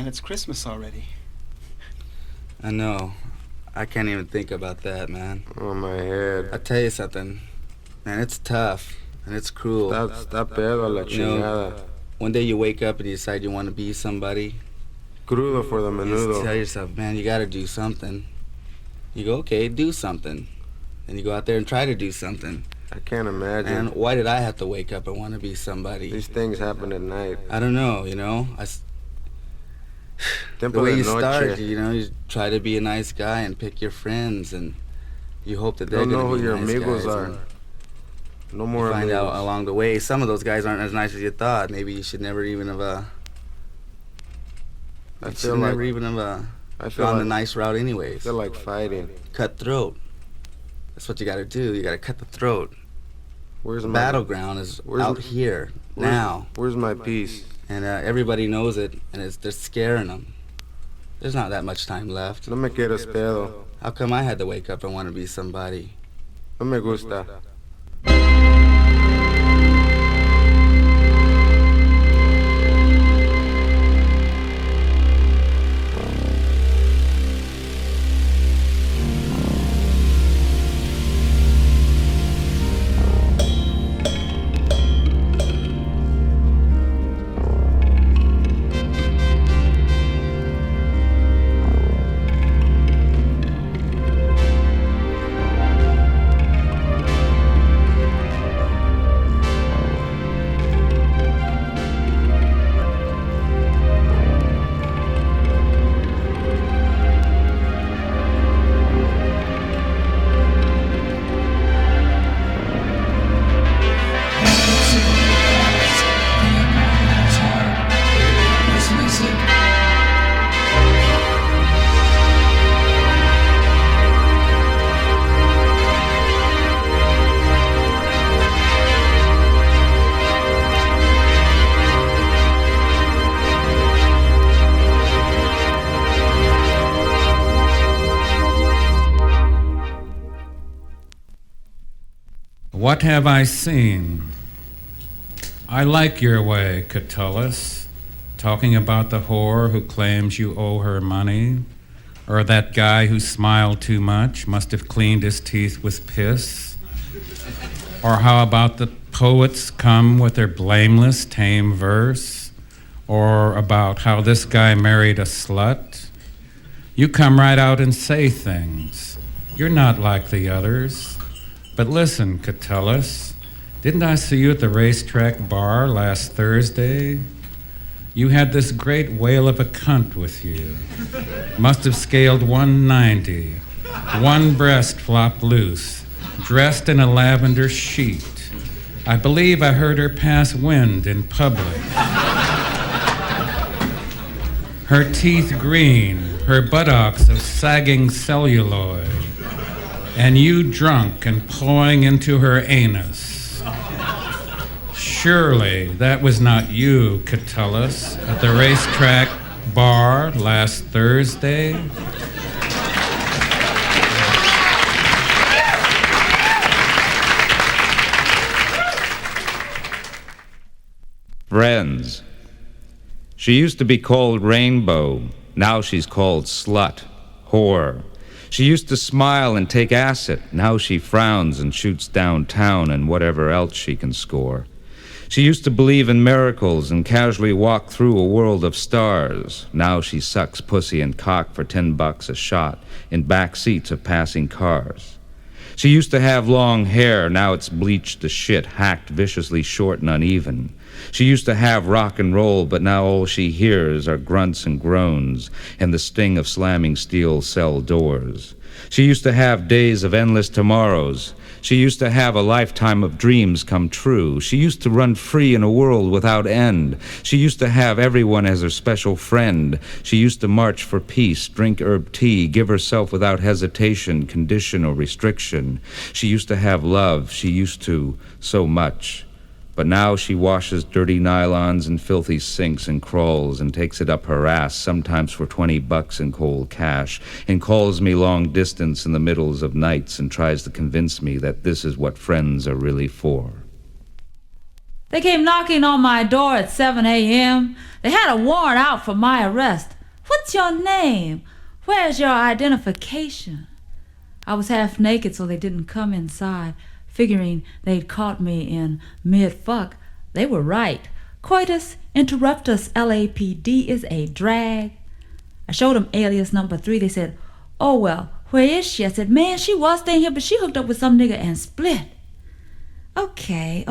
Man, it's Christmas already. I know. I can't even think about that, man. Oh, my head. I'll tell you something. Man, it's tough. And it's cruel. Está pedo la chingada. One day you wake up and you decide you want to be somebody. Crudo for the Menudo. You tell yourself, man, you got to do something. You go, okay, do something. Then you go out there and try to do something. I can't imagine. And why did I have to wake up and want to be somebody? These things happen at night. I don't know, you know. The way you start, you know, you try to be a nice guy and pick your friends, and you hope that they're going to be know who your nice amigos guys. are. No more you find amigos. out along the way, some of those guys aren't as nice as you thought. Maybe you should never even have gone the nice route anyways. I feel like fighting. Cut throat. That's what you got to do. You got to cut the throat. Where's the my battleground is out here now. Where's my piece? And everybody knows it, and they're scaring them. There's not that much time left. No me quieres pedo. How come I had to wake up and want to be somebody? No me gusta. What have I seen? I like your way, Catullus, talking about the whore who claims you owe her money, or that guy who smiled too much, must have cleaned his teeth with piss, or how about the poets come with their blameless, tame verse, or about how this guy married a slut. You come right out and say things. You're not like the others. But listen, Catullus, didn't I see you at the racetrack bar last Thursday? You had this great whale of a cunt with you. Must have scaled 190. One breast flopped loose, dressed in a lavender sheet. I believe I heard her pass wind in public. Her teeth green, her buttocks of sagging celluloid. And you drunk and pawing into her anus. Surely that was not you, Catullus, at the racetrack bar last Thursday? Friends. She used to be called Rainbow. Now she's called Slut, Whore. She used to smile and take acid. Now she frowns and shoots downtown and whatever else she can score. She used to believe in miracles and casually walk through a world of stars. Now she sucks pussy and cock for $10 a shot in back seats of passing cars. She used to have long hair. Now it's bleached to shit, hacked viciously short and uneven. She used to have rock and roll, but now all she hears are grunts and groans and the sting of slamming steel cell doors. She used to have days of endless tomorrows. She used to have a lifetime of dreams come true. She used to run free in a world without end. She used to have everyone as her special friend. She used to march for peace, drink herb tea, give herself without hesitation, condition, or restriction. She used to have love. She used to so much. But now she washes dirty nylons in filthy sinks and crawls and takes it up her ass, sometimes for $20 in cold cash, and calls me long distance in the middles of nights and tries to convince me that this is what friends are really for. They came knocking on my door at 7 a.m. They had a warrant out for my arrest. What's your name? Where's your identification? I was half naked so they didn't come inside, figuring they'd caught me in mid-fuck. They were right. Coitus interruptus LAPD is a drag. I showed them alias number 3. They said, oh, well, where is she? I said, man, she was staying here, but she hooked up with some nigga and split. Okay.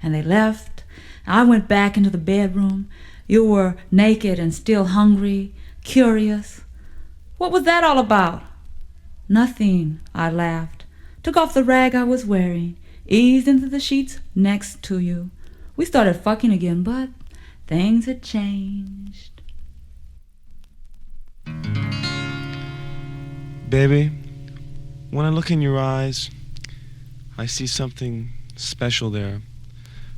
And they left. I went back into the bedroom. You were naked and still hungry, curious. What was that all about? Nothing, I laughed. Took off the rag I was wearing, eased into the sheets next to you. We started fucking again, but things had changed. Baby, when I look in your eyes, I see something special there.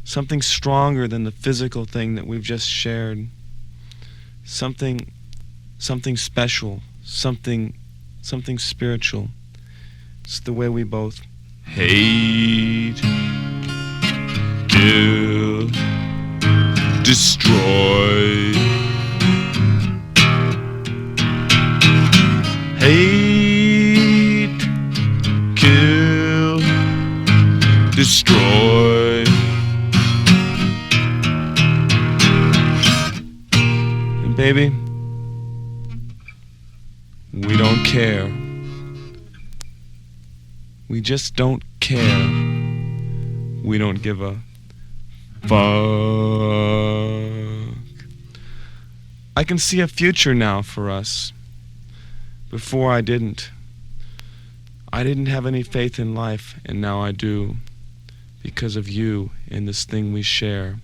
Something stronger than the physical thing that we've just shared. Something special, something spiritual. It's the way we both hate, kill, destroy. Hate, kill, destroy. And baby, we don't care. We just don't care. We don't give a fuck. I can see a future now for us. Before I didn't. I didn't have any faith in life, and now I do. Because of you and this thing we share.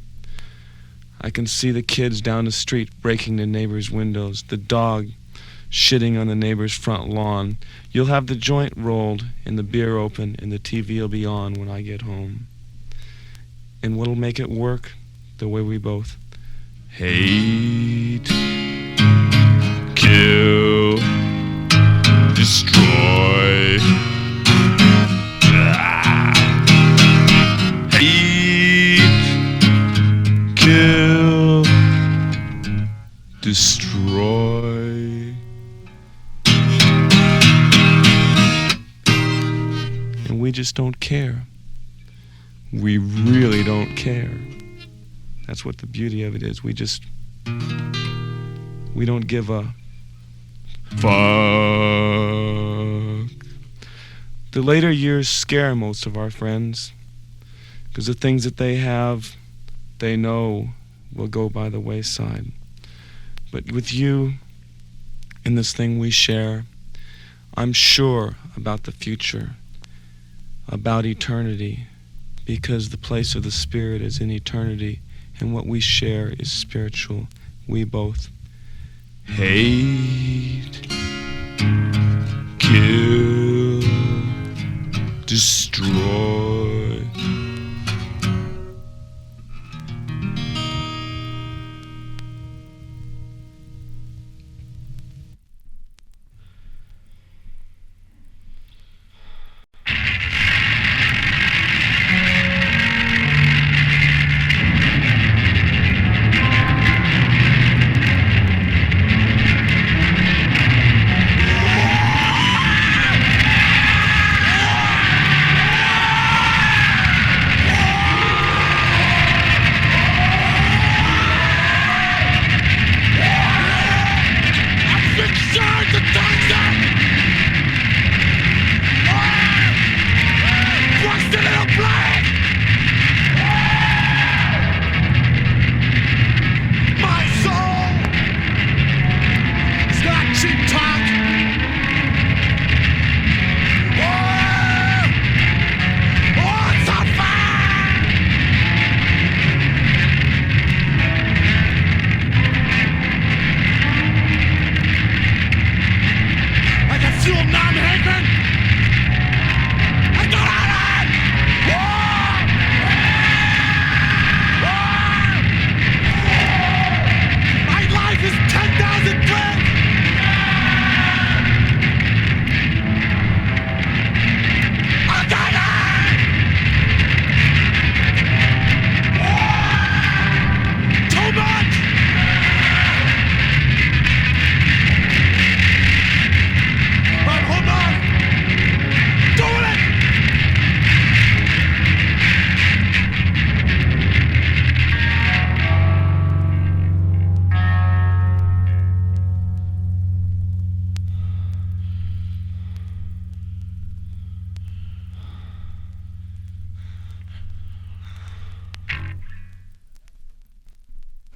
I can see the kids down the street breaking the neighbors' windows, the dog shitting on the neighbor's front lawn. You'll have the joint rolled and the beer open and the TV will be on when I get home. And what'll make it work? The way we both hate, kill, destroy. Hate, kill, destroy. And we just don't care. We really don't care. That's what the beauty of it is. We don't give a fuck. The later years scare most of our friends, because the things that they have, they know will go by the wayside. But with you and this thing we share, I'm sure about the future, about eternity, because the place of the spirit is in eternity, and what we share is spiritual. We both hate, kill, destroy.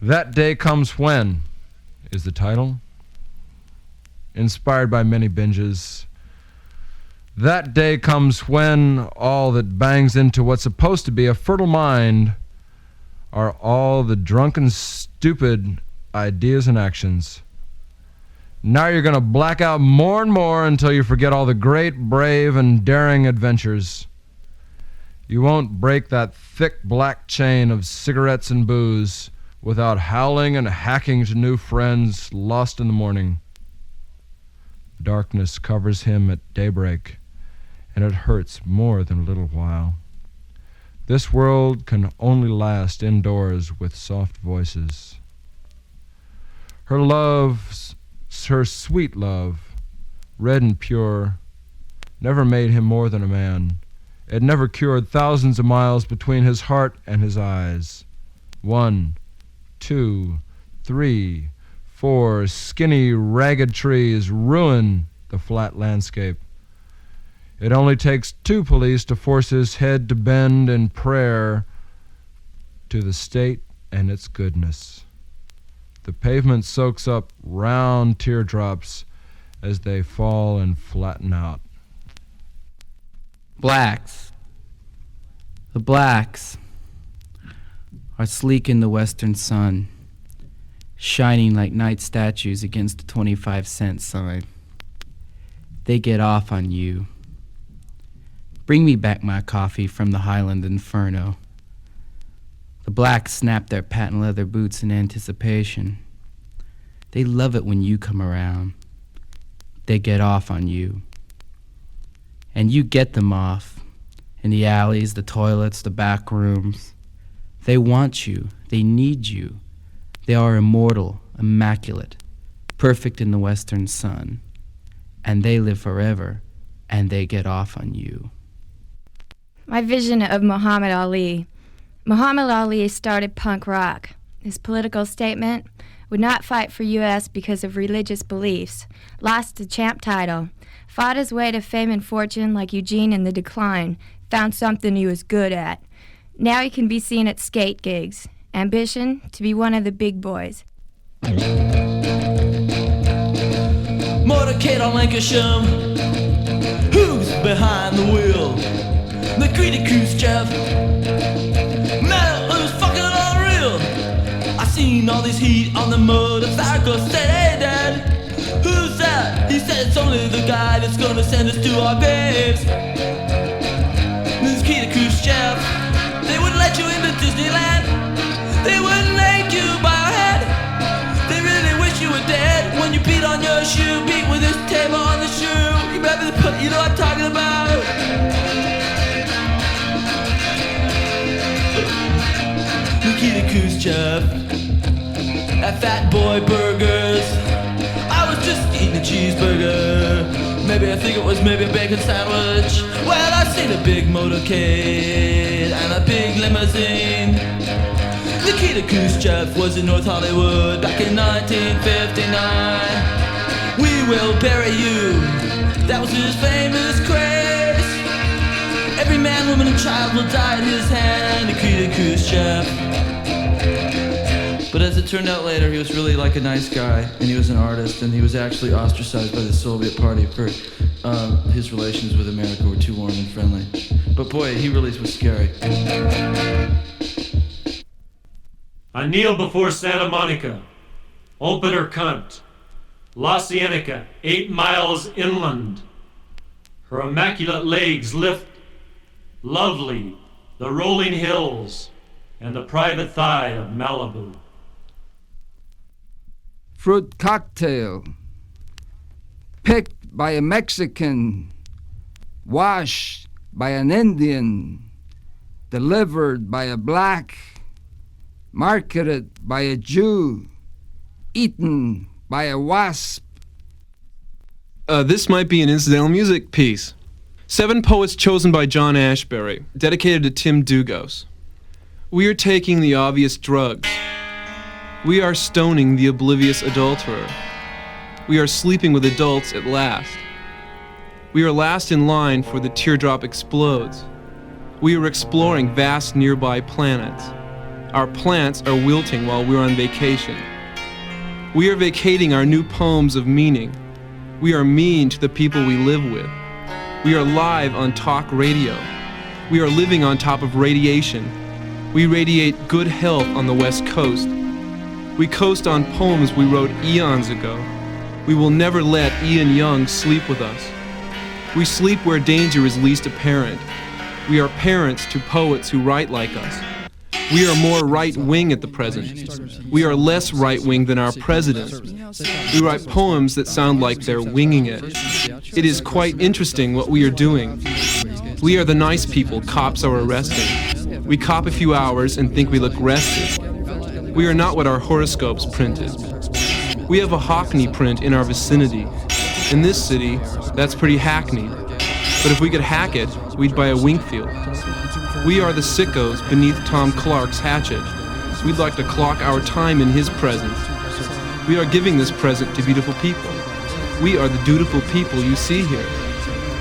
That Day Comes When is the title. Inspired by many binges. That day comes when all that bangs into what's supposed to be a fertile mind are all the drunken, stupid ideas and actions. Now you're going to black out more and more until you forget all the great, brave, and daring adventures. You won't break that thick black chain of cigarettes and booze without howling and hacking to new friends lost in the morning. Darkness covers him at daybreak, and it hurts more than a little while. This world can only last indoors with soft voices. Her love, her sweet love, red and pure, never made him more than a man. It never cured thousands of miles between his heart and his eyes. 1, 2, 3, 4 skinny, ragged trees ruin the flat landscape. It only takes 2 police to force his head to bend in prayer to the state and its goodness. The pavement soaks up round teardrops as they fall and flatten out. Blacks. The blacks are sleek in the western sun, shining like night statues against a 25-cent sign. They get off on you. Bring me back my coffee from the Highland Inferno. The blacks snap their patent leather boots in anticipation. They love it when you come around. They get off on you. And you get them off in the alleys, the toilets, the back rooms. They want you. They need you. They are immortal, immaculate, perfect in the western sun. And they live forever, and they get off on you. My vision of Muhammad Ali. Muhammad Ali started punk rock. His political statement: would not fight for U.S. because of religious beliefs, lost the champ title, fought his way to fame and fortune like Eugene in The Decline, found something he was good at. Now he can be seen at skate gigs. Ambition: to be one of the big boys. Motorcade on Lancashire. Who's behind the wheel? Nikita, Krushchev. Man, who's fucking unreal? I seen all this heat on the motorcycle. Said, hey dad, who's that? He said it's only the guy that's gonna send us to our graves. Nikita, Krushchev. They wouldn't let you into Disneyland. They wouldn't let you buy a head. They really wish you were dead. When you beat on your shoe, beat with this table on the shoe. You remember you know what I'm talking about? Nikita Khrushchev at Fat Boy Burgers. I was just eating a cheeseburger. Maybe I think it was maybe a bacon sandwich. Well, I seen a big motorcade and a big limousine. Nikita Khrushchev was in North Hollywood back in 1959. We will bury you. That was his famous craze. Every man, woman, and child will die at his hand. Nikita Khrushchev. But as it turned out later, he was really like a nice guy, and he was an artist, and he was actually ostracized by the Soviet Party for his relations with America were too warm and friendly. But boy, he really was scary. I kneel before Santa Monica, open her cunt, La Cienega, 8 miles inland. Her immaculate legs lift, lovely, the rolling hills and the private thigh of Malibu. Fruit cocktail, picked by a Mexican, washed by an Indian, delivered by a black, marketed by a Jew, eaten by a wasp. This might be an incidental music piece. 7 poets chosen by John Ashberry, dedicated to Tim Dlugos. We are taking the obvious drugs. We are stoning the oblivious adulterer. We are sleeping with adults at last. We are last in line for the teardrop explodes. We are exploring vast nearby planets. Our plants are wilting while we're on vacation. We are vacating our new poems of meaning. We are mean to the people we live with. We are live on talk radio. We are living on top of radiation. We radiate good health on the West Coast. We coast on poems we wrote eons ago. We will never let Ian Young sleep with us. We sleep where danger is least apparent. We are parents to poets who write like us. We are more right-wing at the present. We are less right-wing than our president. We write poems that sound like they're winging it. It is quite interesting what we are doing. We are the nice people cops are arresting. We cop a few hours and think we look rested. We are not what our horoscopes printed. We have a Hockney print in our vicinity. In this city, that's pretty hackneyed. But if we could hack it, we'd buy a Wingfield. We are the sickos beneath Tom Clark's hatchet. We'd like to clock our time in his presence. We are giving this present to beautiful people. We are the dutiful people you see here.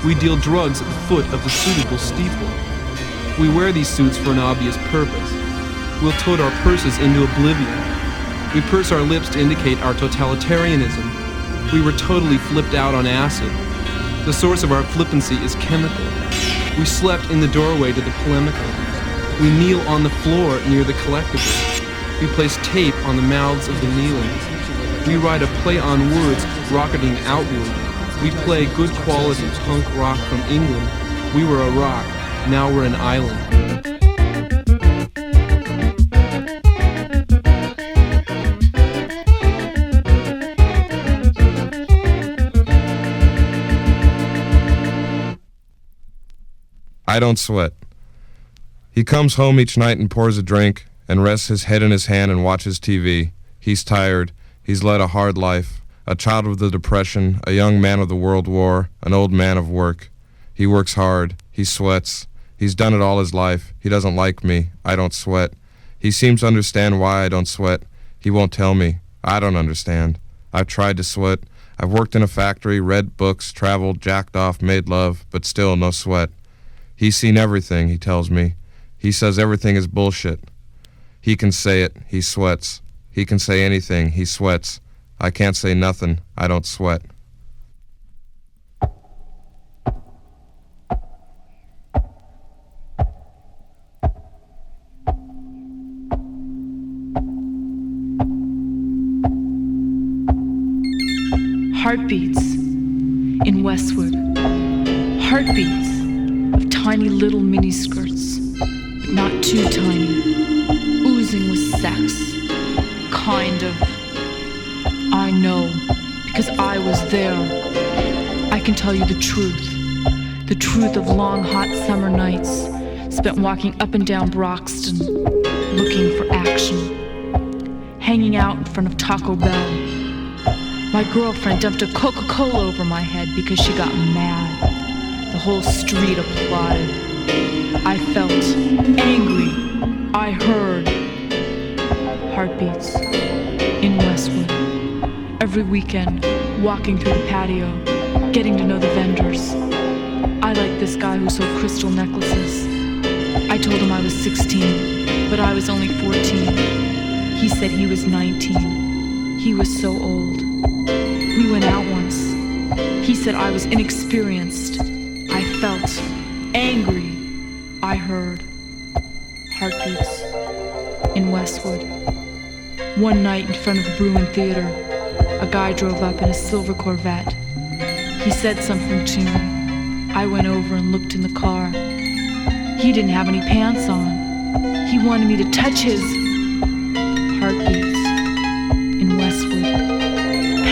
We deal drugs at the foot of the suitable steeple. We wear these suits for an obvious purpose. We'll tote our purses into oblivion. We purse our lips to indicate our totalitarianism. We were totally flipped out on acid. The source of our flippancy is chemical. We slept in the doorway to the polemical. We kneel on the floor near the collectible. We place tape on the mouths of the kneeling. We write a play on words rocketing outward. We play good quality punk rock from England. We were a rock, now we're an island. I don't sweat. He comes home each night and pours a drink and rests his head in his hand and watches TV. He's tired. He's led a hard life. A child of the Depression, a young man of the World War, an old man of work. He works hard. He sweats. He's done it all his life. He doesn't like me. I don't sweat. He seems to understand why I don't sweat. He won't tell me. I don't understand. I've tried to sweat. I've worked in a factory, read books, traveled, jacked off, made love, but still no sweat. He's seen everything, he tells me. He says everything is bullshit. He can say it. He sweats. He can say anything. He sweats. I can't say nothing. I don't sweat. Heartbeats in Westwood. Heartbeats of tiny little miniskirts, but not too tiny, oozing with sex. Kind of. I know, because I was there. I can tell you the truth of long hot summer nights spent walking up and down Broxton, looking for action, hanging out in front of Taco Bell. My girlfriend dumped a Coca-Cola over my head because she got mad. The whole street applauded. I felt angry. I heard heartbeats in Westwood. Every weekend, walking through the patio, getting to know the vendors. I like this guy who sold crystal necklaces. I told him I was 16, but I was only 14. He said he was 19. He was so old. We went out once. He said I was inexperienced. I felt angry. I heard heartbeats in Westwood. One night in front of the Bruin Theater, a guy drove up in a silver Corvette. He said something to me. I went over and looked in the car. He didn't have any pants on. He wanted me to touch his heartbeats in Westwood.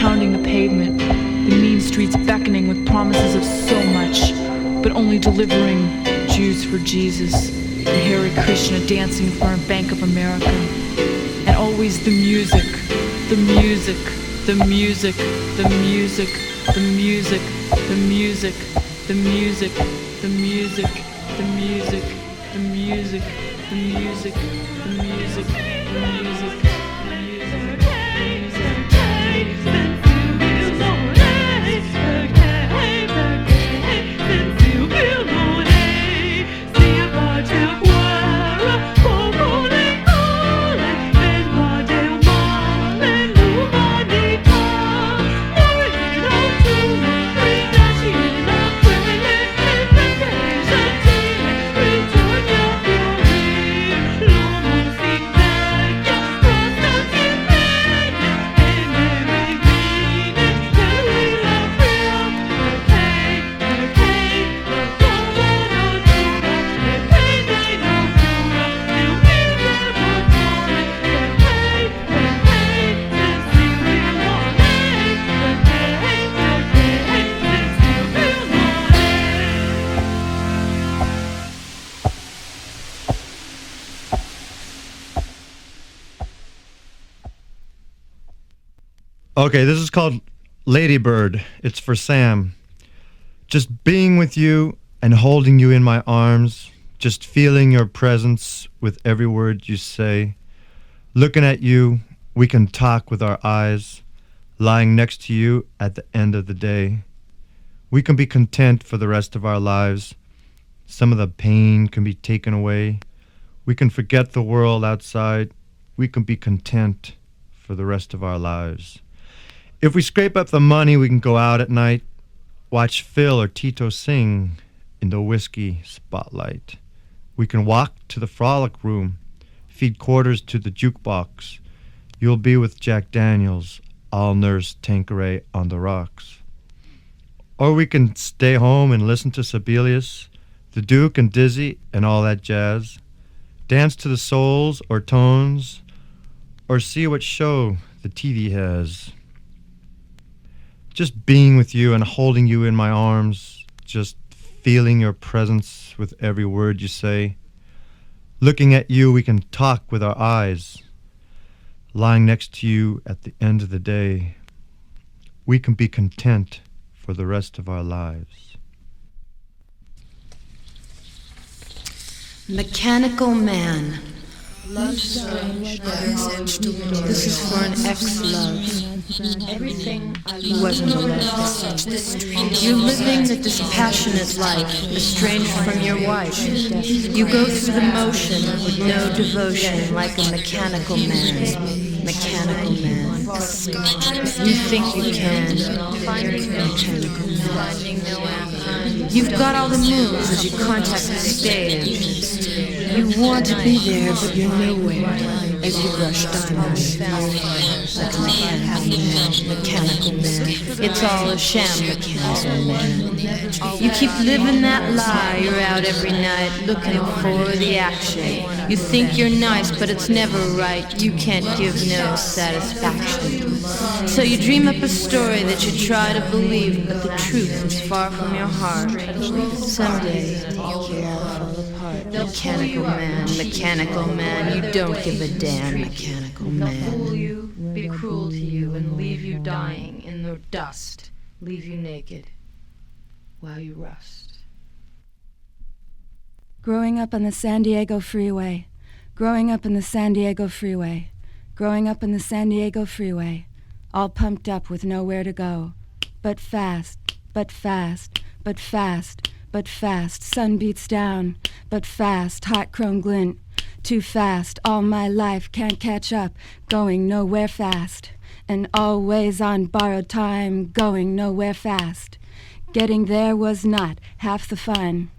Pounding the pavement, the mean streets beckoning with promises of so much, but only delivering Jews for Jesus, and Hare Krishna dancing in front of Bank of America. And always the music, the music, the music, the music, the music, the music, the music, the music, the music, the music, the music, the music, the music. Okay, this is called Ladybird. It's for Sam. Just being with you and holding you in my arms, just feeling your presence with every word you say. Looking at you, we can talk with our eyes. Lying next to you at the end of the day. We can be content for the rest of our lives. Some of the pain can be taken away. We can forget the world outside. We can be content for the rest of our lives. If we scrape up the money, we can go out at night, watch Phil or Tito sing in the whiskey spotlight. We can walk to the frolic room, feed quarters to the jukebox. You'll be with Jack Daniels, I'll nurse Tanqueray on the rocks. Or we can stay home and listen to Sibelius, the Duke and Dizzy and all that jazz. Dance to the souls or tones, or see what show the TV has. Just being with you and holding you in my arms, just feeling your presence with every word you say. Looking at you, we can talk with our eyes. Lying next to you at the end of the day, we can be content for the rest of our lives. Mechanical Man. This is for an ex-love. Everything he wasn't alone. You're living the dispassionate life, estranged from your wife. You go through the motion with no devotion, like a mechanical man. Mechanical man. You think you can. Mechanical man. You've got all the moves as you contact the stage. You want to be there, but you're nowhere as you brush diamonds. Like a mechanical man. It's all a sham, mechanical man. You keep living that lie. You're out every night looking for the action. You think you're nice, but it's never right. You can't give no satisfaction. So you dream up a story that you try to believe, but the truth is far from your heart. Someday you'll fall apart. Mechanical man, you don't give a damn, mechanical man. They'll fool you, be cruel to you, and leave you dying in the dust. Leave you naked while you rust. Growing up on the San Diego freeway, growing up in the San Diego freeway, growing up in the San Diego freeway, all pumped up with nowhere to go, but fast, but fast, but fast, but fast, sun beats down, but fast, hot chrome glint, too fast, all my life can't catch up, going nowhere fast, and always on borrowed time, going nowhere fast. Getting there was not half the fun.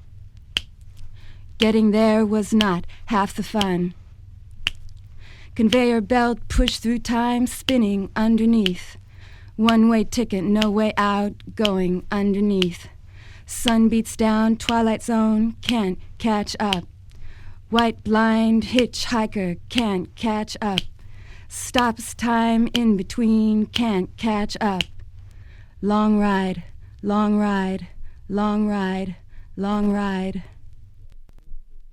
Getting there was not half the fun. Conveyor belt pushed through time, spinning underneath. One-way ticket, no way out, going underneath. Sun beats down, twilight zone, can't catch up. White blind hitchhiker, can't catch up. Stops time in between, can't catch up. Long ride, long ride, long ride, long ride.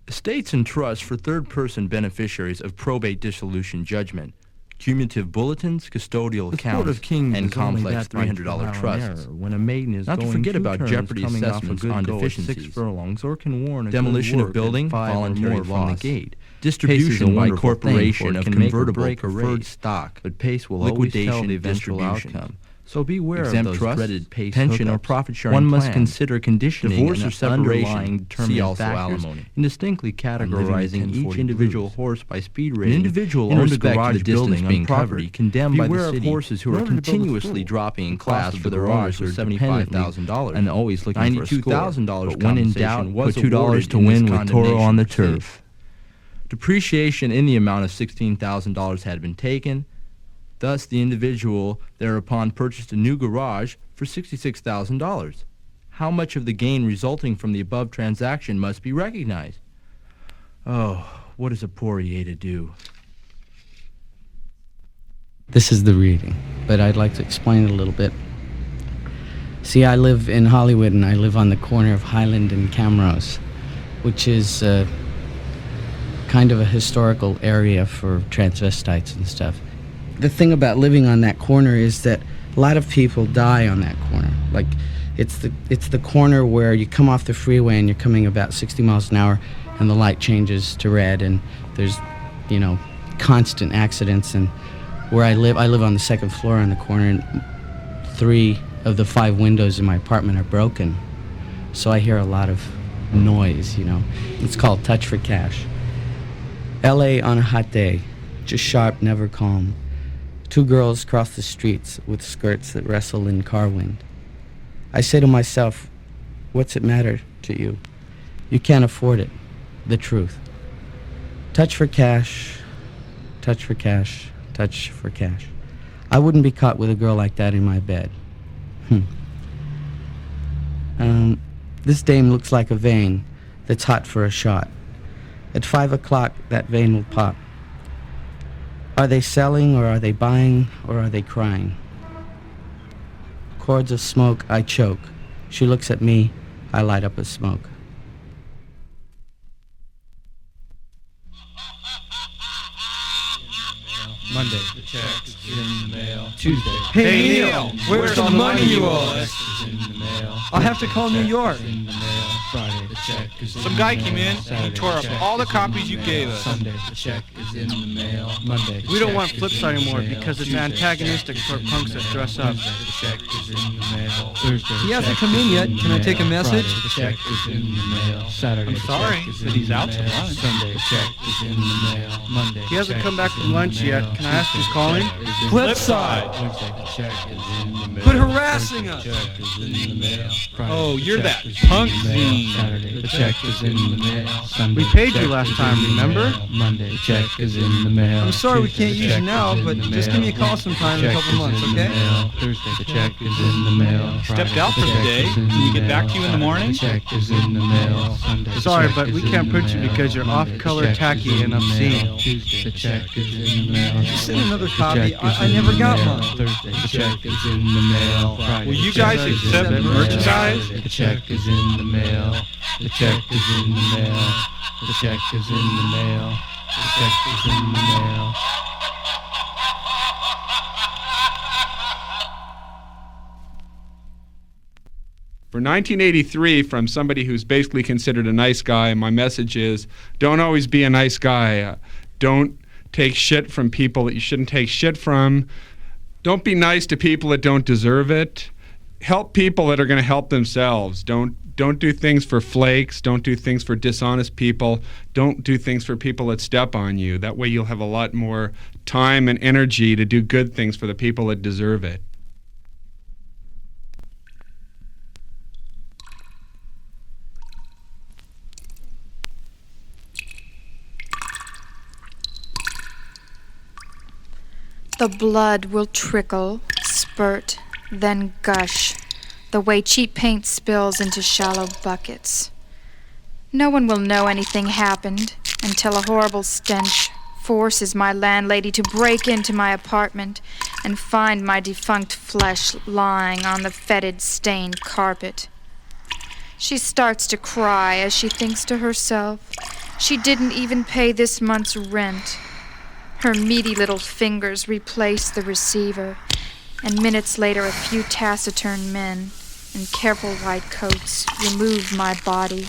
Estates and trusts for third-person beneficiaries of probate dissolution judgment, cumulative bulletins, custodial accounts, and complex $300 trusts. When a maiden is not to forget about jeopardy assessments on deficiencies, 6 furlongs, or can warn demolition of building, voluntary from the gate, distribution by corporation of convertible preferred stock, but PACE will liquidation always tell the eventual outcome. So beware of those dreaded PACE pension or profit-sharing plans. One must consider conditioning divorce or separation, determining factors, and distinctly categorizing each individual horse by speed rating. An individual owns a garage building on property condemned by the city. Beware of horses who are continuously dropping in class for their owners are $75,000 and always looking for a score. But when in doubt, put $2 to win with Toro on the turf. Depreciation in the amount of $16,000 had been taken. Thus, the individual thereupon purchased a new garage for $66,000. How much of the gain resulting from the above transaction must be recognized? Oh, what is a Poirier to do? This is the reading, but I'd like to explain it a little bit. See, I live in Hollywood, and I live on the corner of Highland and Camrose, which is kind of a historical area for transvestites and stuff. the thing about living on that corner is that a lot of people die on that corner. Like, it's the corner where you come off the freeway and you're coming about 60 miles an hour and the light changes to red and there's, constant accidents. And where I live on the second floor on the corner, and 3 of the 5 windows in my apartment are broken. So I hear a lot of noise, It's called Touch for Cash. L.A. on a hot day, just sharp, never calm. 2 girls cross the streets with skirts that wrestle in car wind. I say to myself, what's it matter to you? You can't afford it. The truth. Touch for cash, touch for cash, touch for cash. I wouldn't be caught with a girl like that in my bed. This dame looks like a vein that's hot for a shot. At 5 o'clock, that vein will pop. Are they selling, or are they buying, or are they crying? Cords of smoke, I choke. She looks at me, I light up a smoke. Monday, the check is in the mail. Tuesday. Hey Neil, where's the money you owe us? I'll have to call New York. Friday, the check is in Some guy came in and he tore up all the copies you gave us. Sunday, the check is in the mail. Monday, We don't want Flipside anymore because it's antagonistic for punks that dress up. The check is in the mail. Thursday, He hasn't come in yet. Can I take a message? The check is in the mail. Saturday, I'm sorry, but he's out to lunch. Sunday, the check is in the mail. Monday, He hasn't come back from lunch yet. Can I ask who's calling? Flipside. Wednesday, the check is in the mail. Quit harassing us. Check is in the mail. Oh, you're that punk zine. Saturday, the check is in the mail. Sunday, We paid you last time, remember? Monday, the check is in the mail. I'm sorry we Tuesday, can't use you now, but just give me a call sometime in a couple months, okay? Thursday, the check is in the mail. Stepped out for the day. Can we get back to you in the morning? The check is in the mail. Sunday, the Sorry, check but is we in can't the print you mail. because you're Monday, off-color, the check tacky, is in and the obscene. mail. Tuesday, the check is in the mail. Just send another The copy. check is I in never the got mail. one. Thursday, the check is in the mail. Friday, Will you the check guys is accept in the mail. merchandise? The check is in the mail. The check is in the mail. The check is in the mail. The check is in the mail. For 1983, from somebody who's basically considered a nice guy, my message is, don't always be a nice guy. Don't take shit from people that you shouldn't take shit from. Don't be nice to people that don't deserve it. Help people that are going to help themselves. Don't do things for flakes. Don't do things for dishonest people. Don't do things for people that step on you. That way you'll have a lot more time and energy to do good things for the people that deserve it. The blood will trickle, spurt, then gush, the way cheap paint spills into shallow buckets. No one will know anything happened until a horrible stench forces my landlady to break into my apartment and find my defunct flesh lying on the fetid, stained carpet. She starts to cry as she thinks to herself, she didn't even pay this month's rent. Her meaty little fingers replace the receiver, and minutes later a few taciturn men in careful white coats remove my body.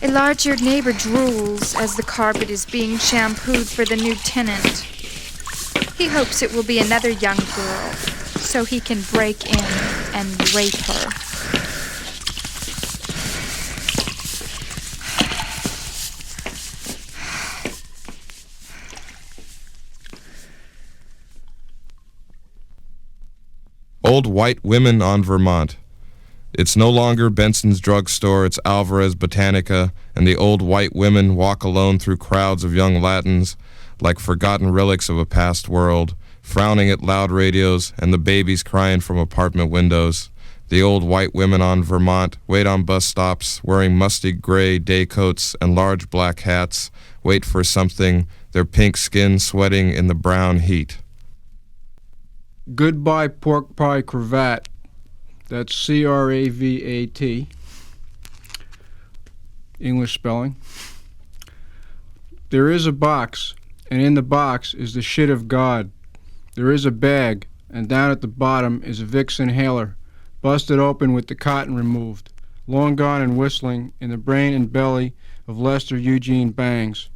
A large-eared neighbor drools as the carpet is being shampooed for the new tenant. He hopes it will be another young girl, so he can break in and rape her. Old white women on Vermont. It's no longer Benson's drugstore, it's Alvarez Botanica, and the old white women walk alone through crowds of young Latins like forgotten relics of a past world, frowning at loud radios and the babies crying from apartment windows. The old white women on Vermont wait on bus stops, wearing musty gray day coats and large black hats, wait for something, their pink skin sweating in the brown heat. Goodbye pork pie cravat. That's C-R-A-V-A-T. English spelling. There is a box and in the box is the shit of God. There is a bag, and down at the bottom is a Vicks inhaler, busted open with the cotton removed, long gone and whistling in the brain and belly of Lester Eugene Bangs.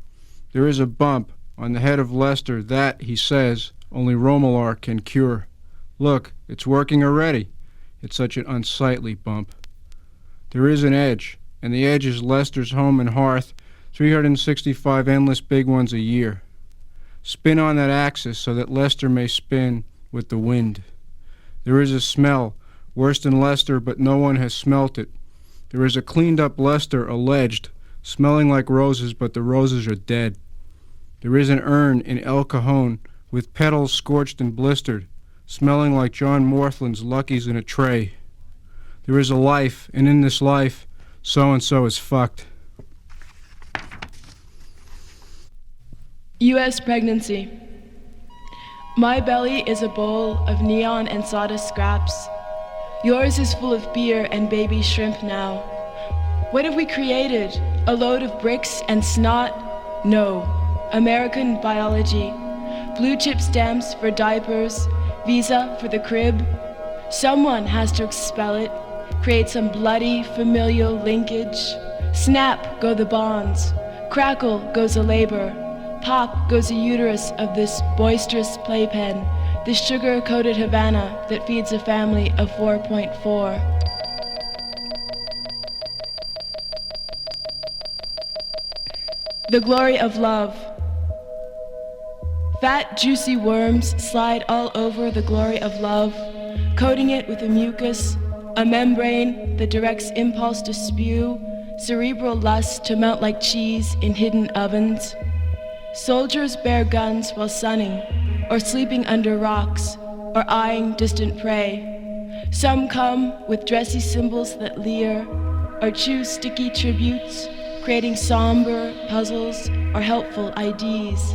There is a bump on the head of Lester that, he says, only Romolar can cure. Look, it's working already. It's such an unsightly bump. There is an edge, and the edge is Lester's home and hearth, 365 endless big ones a year. Spin on that axis so that Lester may spin with the wind. There is a smell, worse than Lester, but no one has smelt it. There is a cleaned-up Lester, alleged, smelling like roses, but the roses are dead. There is an urn in El Cajon with petals scorched and blistered, smelling like John Morthland's Luckies in a tray. There is a life, and in this life, so-and-so is fucked. U.S. pregnancy. My belly is a bowl of neon and sawdust scraps. Yours is full of beer and baby shrimp now. What have we created? A load of bricks and snot? No. American biology. Blue chip stamps for diapers, visa for the crib. Someone has to expel it, create some bloody familial linkage. Snap go the bonds, crackle goes the labor, pop goes the uterus of this boisterous playpen, this sugar-coated Havana that feeds a family of 4.4. The glory of love. Fat, juicy worms slide all over the glory of love, coating it with a mucus, a membrane that directs impulse to spew, cerebral lust to melt like cheese in hidden ovens. Soldiers bear guns while sunning, or sleeping under rocks, or eyeing distant prey. Some come with dressy symbols that leer, or choose sticky tributes, creating somber puzzles or helpful IDs.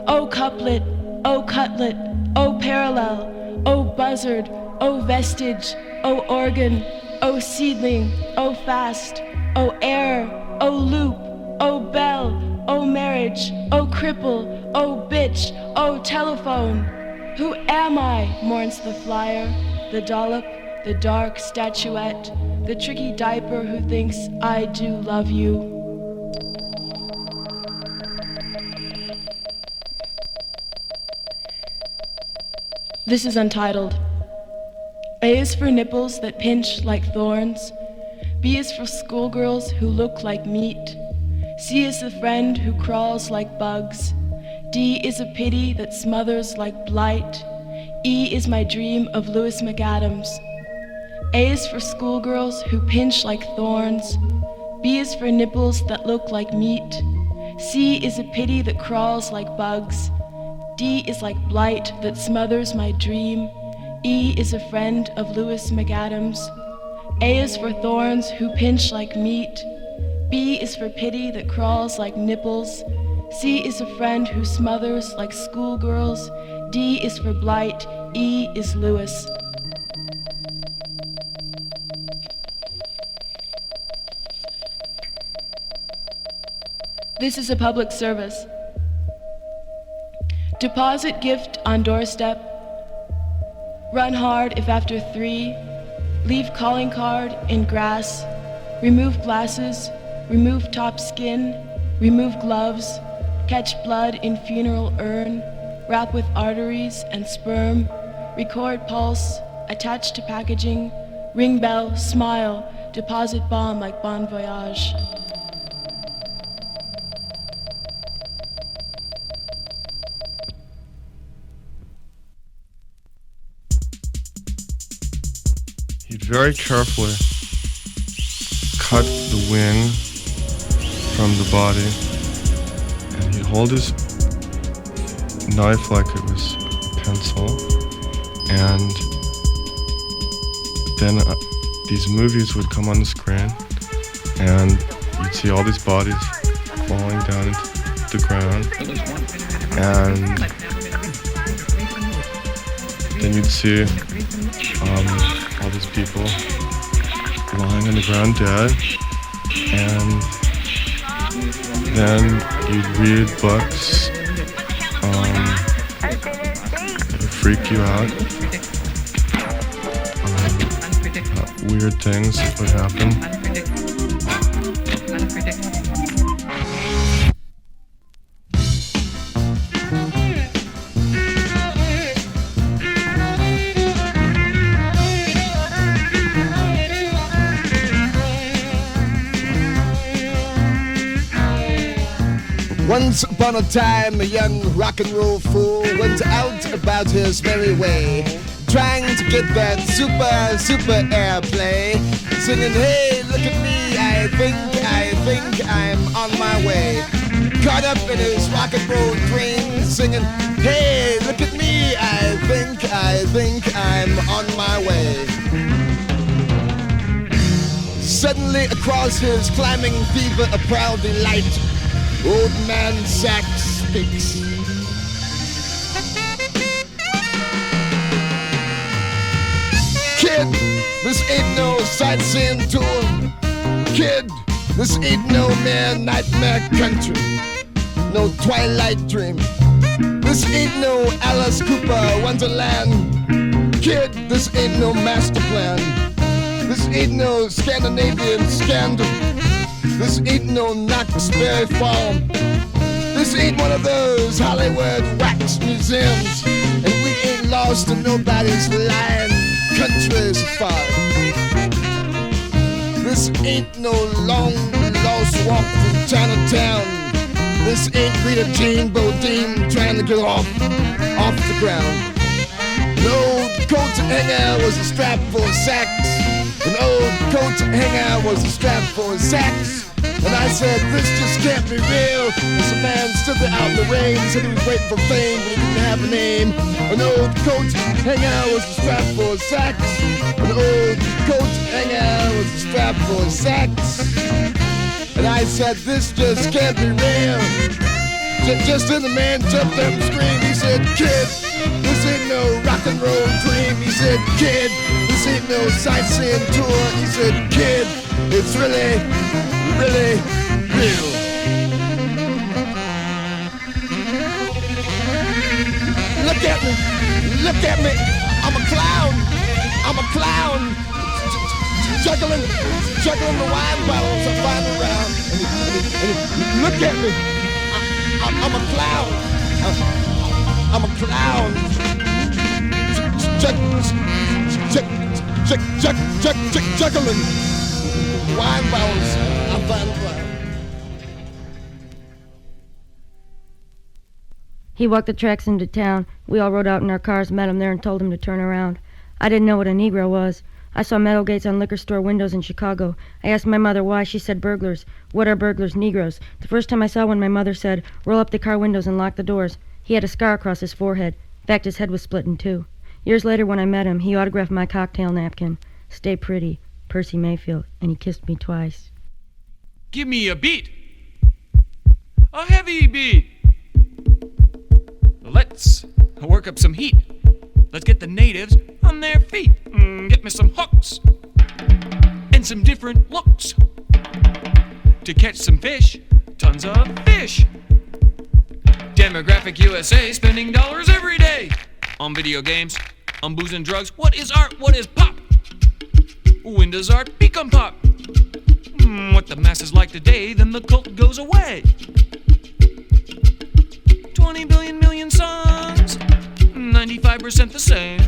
Oh couplet, oh cutlet, oh parallel, oh buzzard, oh vestige, oh organ, oh seedling, oh fast, oh air, oh loop, oh bell, oh marriage, oh cripple, oh bitch, oh telephone. Who am I, mourns the flyer, the dollop, the dark statuette, the tricky diaper who thinks I do love you. This is untitled. A is for nipples that pinch like thorns. B is for schoolgirls who look like meat. C is the friend who crawls like bugs. D is a pity that smothers like blight. E is my dream of Lewis McAdams. A is for schoolgirls who pinch like thorns. B is for nipples that look like meat. C is a pity that crawls like bugs. D is like blight that smothers my dream. E is a friend of Lewis McAdams. A is for thorns who pinch like meat. B is for pity that crawls like nipples. C is a friend who smothers like schoolgirls. D is for blight. E is Lewis. This is a public service. Deposit gift on doorstep. Run hard if after 3. Leave calling card in grass. Remove glasses. Remove top skin. Remove gloves. Catch blood in funeral urn. Wrap with arteries and sperm. Record pulse. Attach to packaging. Ring bell. Smile. Deposit bomb like Bon Voyage. He'd very carefully cut the wing from the body, and he'd hold his knife like it was a pencil, and then these movies would come on the screen, and you'd see all these bodies falling down into the ground, and then you'd see all these people lying on the ground dead, and then you'd read books It'll freak you out. Weird things would happen. Once upon a time, a young rock and roll fool went out about his merry way, trying to get that super airplay, singing, hey, look at me, I think I'm on my way. Caught up in his rock and roll dream, singing, hey, look at me, I think I'm on my way. Suddenly across his climbing fever, a proud delight, old man Sax speaks. Kid, this ain't no sightseeing tour. Kid, this ain't no mere nightmare country, no twilight dream. This ain't no Alice Cooper Wonderland. Kid, this ain't no master plan. This ain't no Scandinavian scandal. This ain't no Knoxberry Farm. This ain't one of those Hollywood wax museums. And we ain't lost in nobody's lying countries afar. This ain't no long lost walk from Chinatown. This ain't Rita Jean Bodine trying to get off the ground. An old coat hanger was a strap for a sax. An old coat hanger was a strap for a sax. And I said, this just can't be real. As a man stood there out in the rain, he said he was waiting for fame, but he didn't have a name. An old coat hanger was a strap for a sax. An old coat hanger was a strap for a sax. And I said, this just can't be real. Just then the man jumped up and screamed. He said, kid, this ain't no rock and roll dream. He said, kid, this ain't no sightseeing tour. He said, kid, it's really real. Look at me, I'm a clown, juggling the wine bottles I find around. And look at me, I'm a clown, juggling wine bottles I find around. He walked the tracks into town. We all rode out in our cars, met him there, and told him to turn around. I didn't know what a Negro was. I saw metal gates on liquor store windows in Chicago. I asked my mother why. She said burglars. What are burglars? Negroes. The first time I saw one, my mother said, roll up the car windows and lock the doors. He had a scar across his forehead. In fact, his head was split in two. Years later, when I met him, he autographed my cocktail napkin. Stay pretty, Percy Mayfield, and he kissed me twice. Give me a beat. A heavy beat. Let's work up some heat. Let's get the natives on their feet. Get me some hooks and some different looks to catch some fish, tons of fish. Demographic USA spending dollars every day on video games, on booze and drugs. What is art? What is pop? When does art become pop? What the masses like today, then the cult goes away. 20 billion million songs, 95% the same.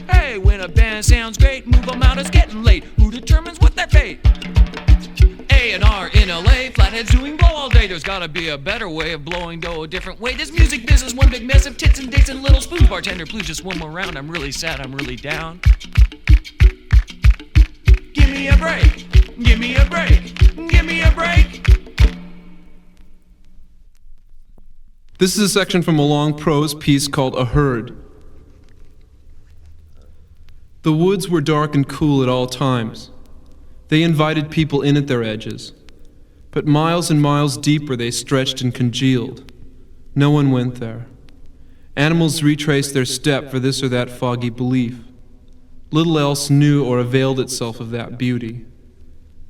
Hey, when a band sounds great, move them out, it's getting late. Who determines what their fate? A&R in LA, flatheads doing blow all day. There's gotta be a better way of blowing dough a different way. This music business, one big mess of tits and dates and little spoons. Bartender, please just one more round. I'm really sad, I'm really down. Give me a break, give me a break, give me a break. This is a section from a long prose piece called A Herd. The woods were dark and cool at all times. They invited people in at their edges. But miles and miles deeper they stretched and congealed. No one went there. Animals retraced their step for this or that foggy belief. Little else knew or availed itself of that beauty.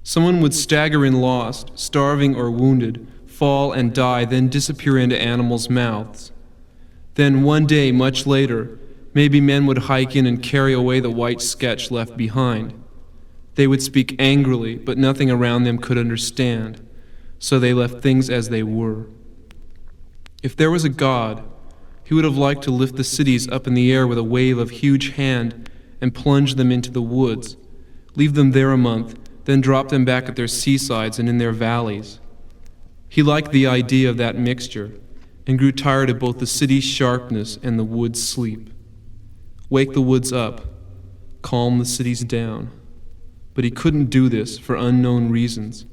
Someone would stagger in lost, starving or wounded, fall and die, then disappear into animals' mouths. Then one day, much later, maybe men would hike in and carry away the white sketch left behind. They would speak angrily, but nothing around them could understand, so they left things as they were. If there was a God, he would have liked to lift the cities up in the air with a wave of huge hand and plunge them into the woods, leave them there a month, then drop them back at their seasides and in their valleys. He liked the idea of that mixture and grew tired of both the city's sharpness and the woods' sleep. Wake the woods up, calm the cities down. But he couldn't do this for unknown reasons.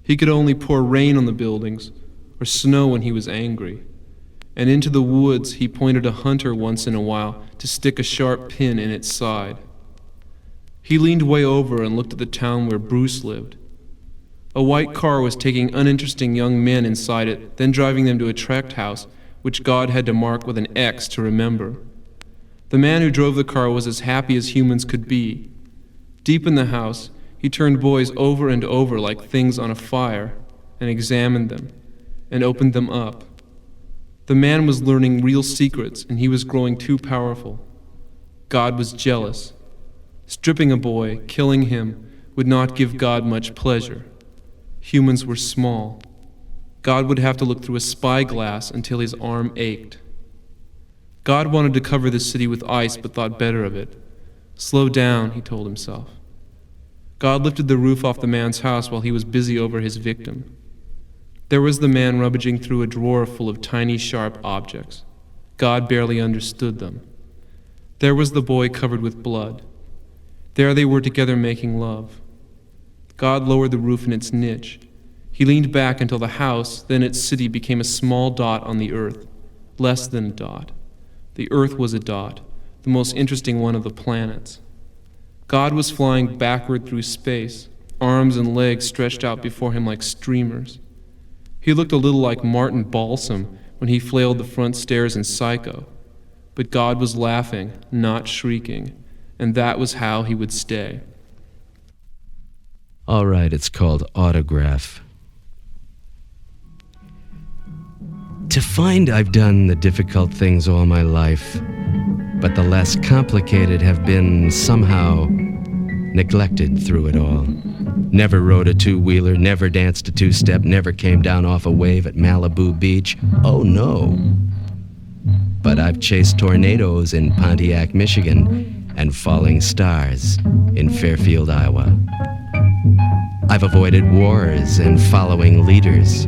He could only pour rain on the buildings or snow when he was angry. And into the woods he pointed a hunter once in a while to stick a sharp pin in its side. He leaned way over and looked at the town where Bruce lived. A white car was taking uninteresting young men inside it, then driving them to a tract house, which God had to mark with an X to remember. The man who drove the car was as happy as humans could be. Deep in the house, he turned boys over and over like things on a fire, and examined them, and opened them up. The man was learning real secrets, and he was growing too powerful. God was jealous. Stripping a boy, killing him, would not give God much pleasure. Humans were small. God would have to look through a spyglass until his arm ached. God wanted to cover the city with ice, but thought better of it. Slow down, he told himself. God lifted the roof off the man's house while he was busy over his victim. There was the man rummaging through a drawer full of tiny, sharp objects. God barely understood them. There was the boy covered with blood. There they were together making love. God lowered the roof in its niche. He leaned back until the house, then its city, became a small dot on the earth, less than a dot. The earth was a dot, the most interesting one of the planets. God was flying backward through space, arms and legs stretched out before him like streamers. He looked a little like Martin Balsam when he flailed the front stairs in Psycho. But God was laughing, not shrieking, and that was how he would stay. All right, it's called Autograph. To find I've done the difficult things all my life, but the less complicated have been somehow neglected through it all. Never rode a two-wheeler, never danced a two-step, never came down off a wave at Malibu Beach. Oh no. But I've chased tornadoes in Pontiac, Michigan, and falling stars in Fairfield, Iowa. I've avoided wars and following leaders.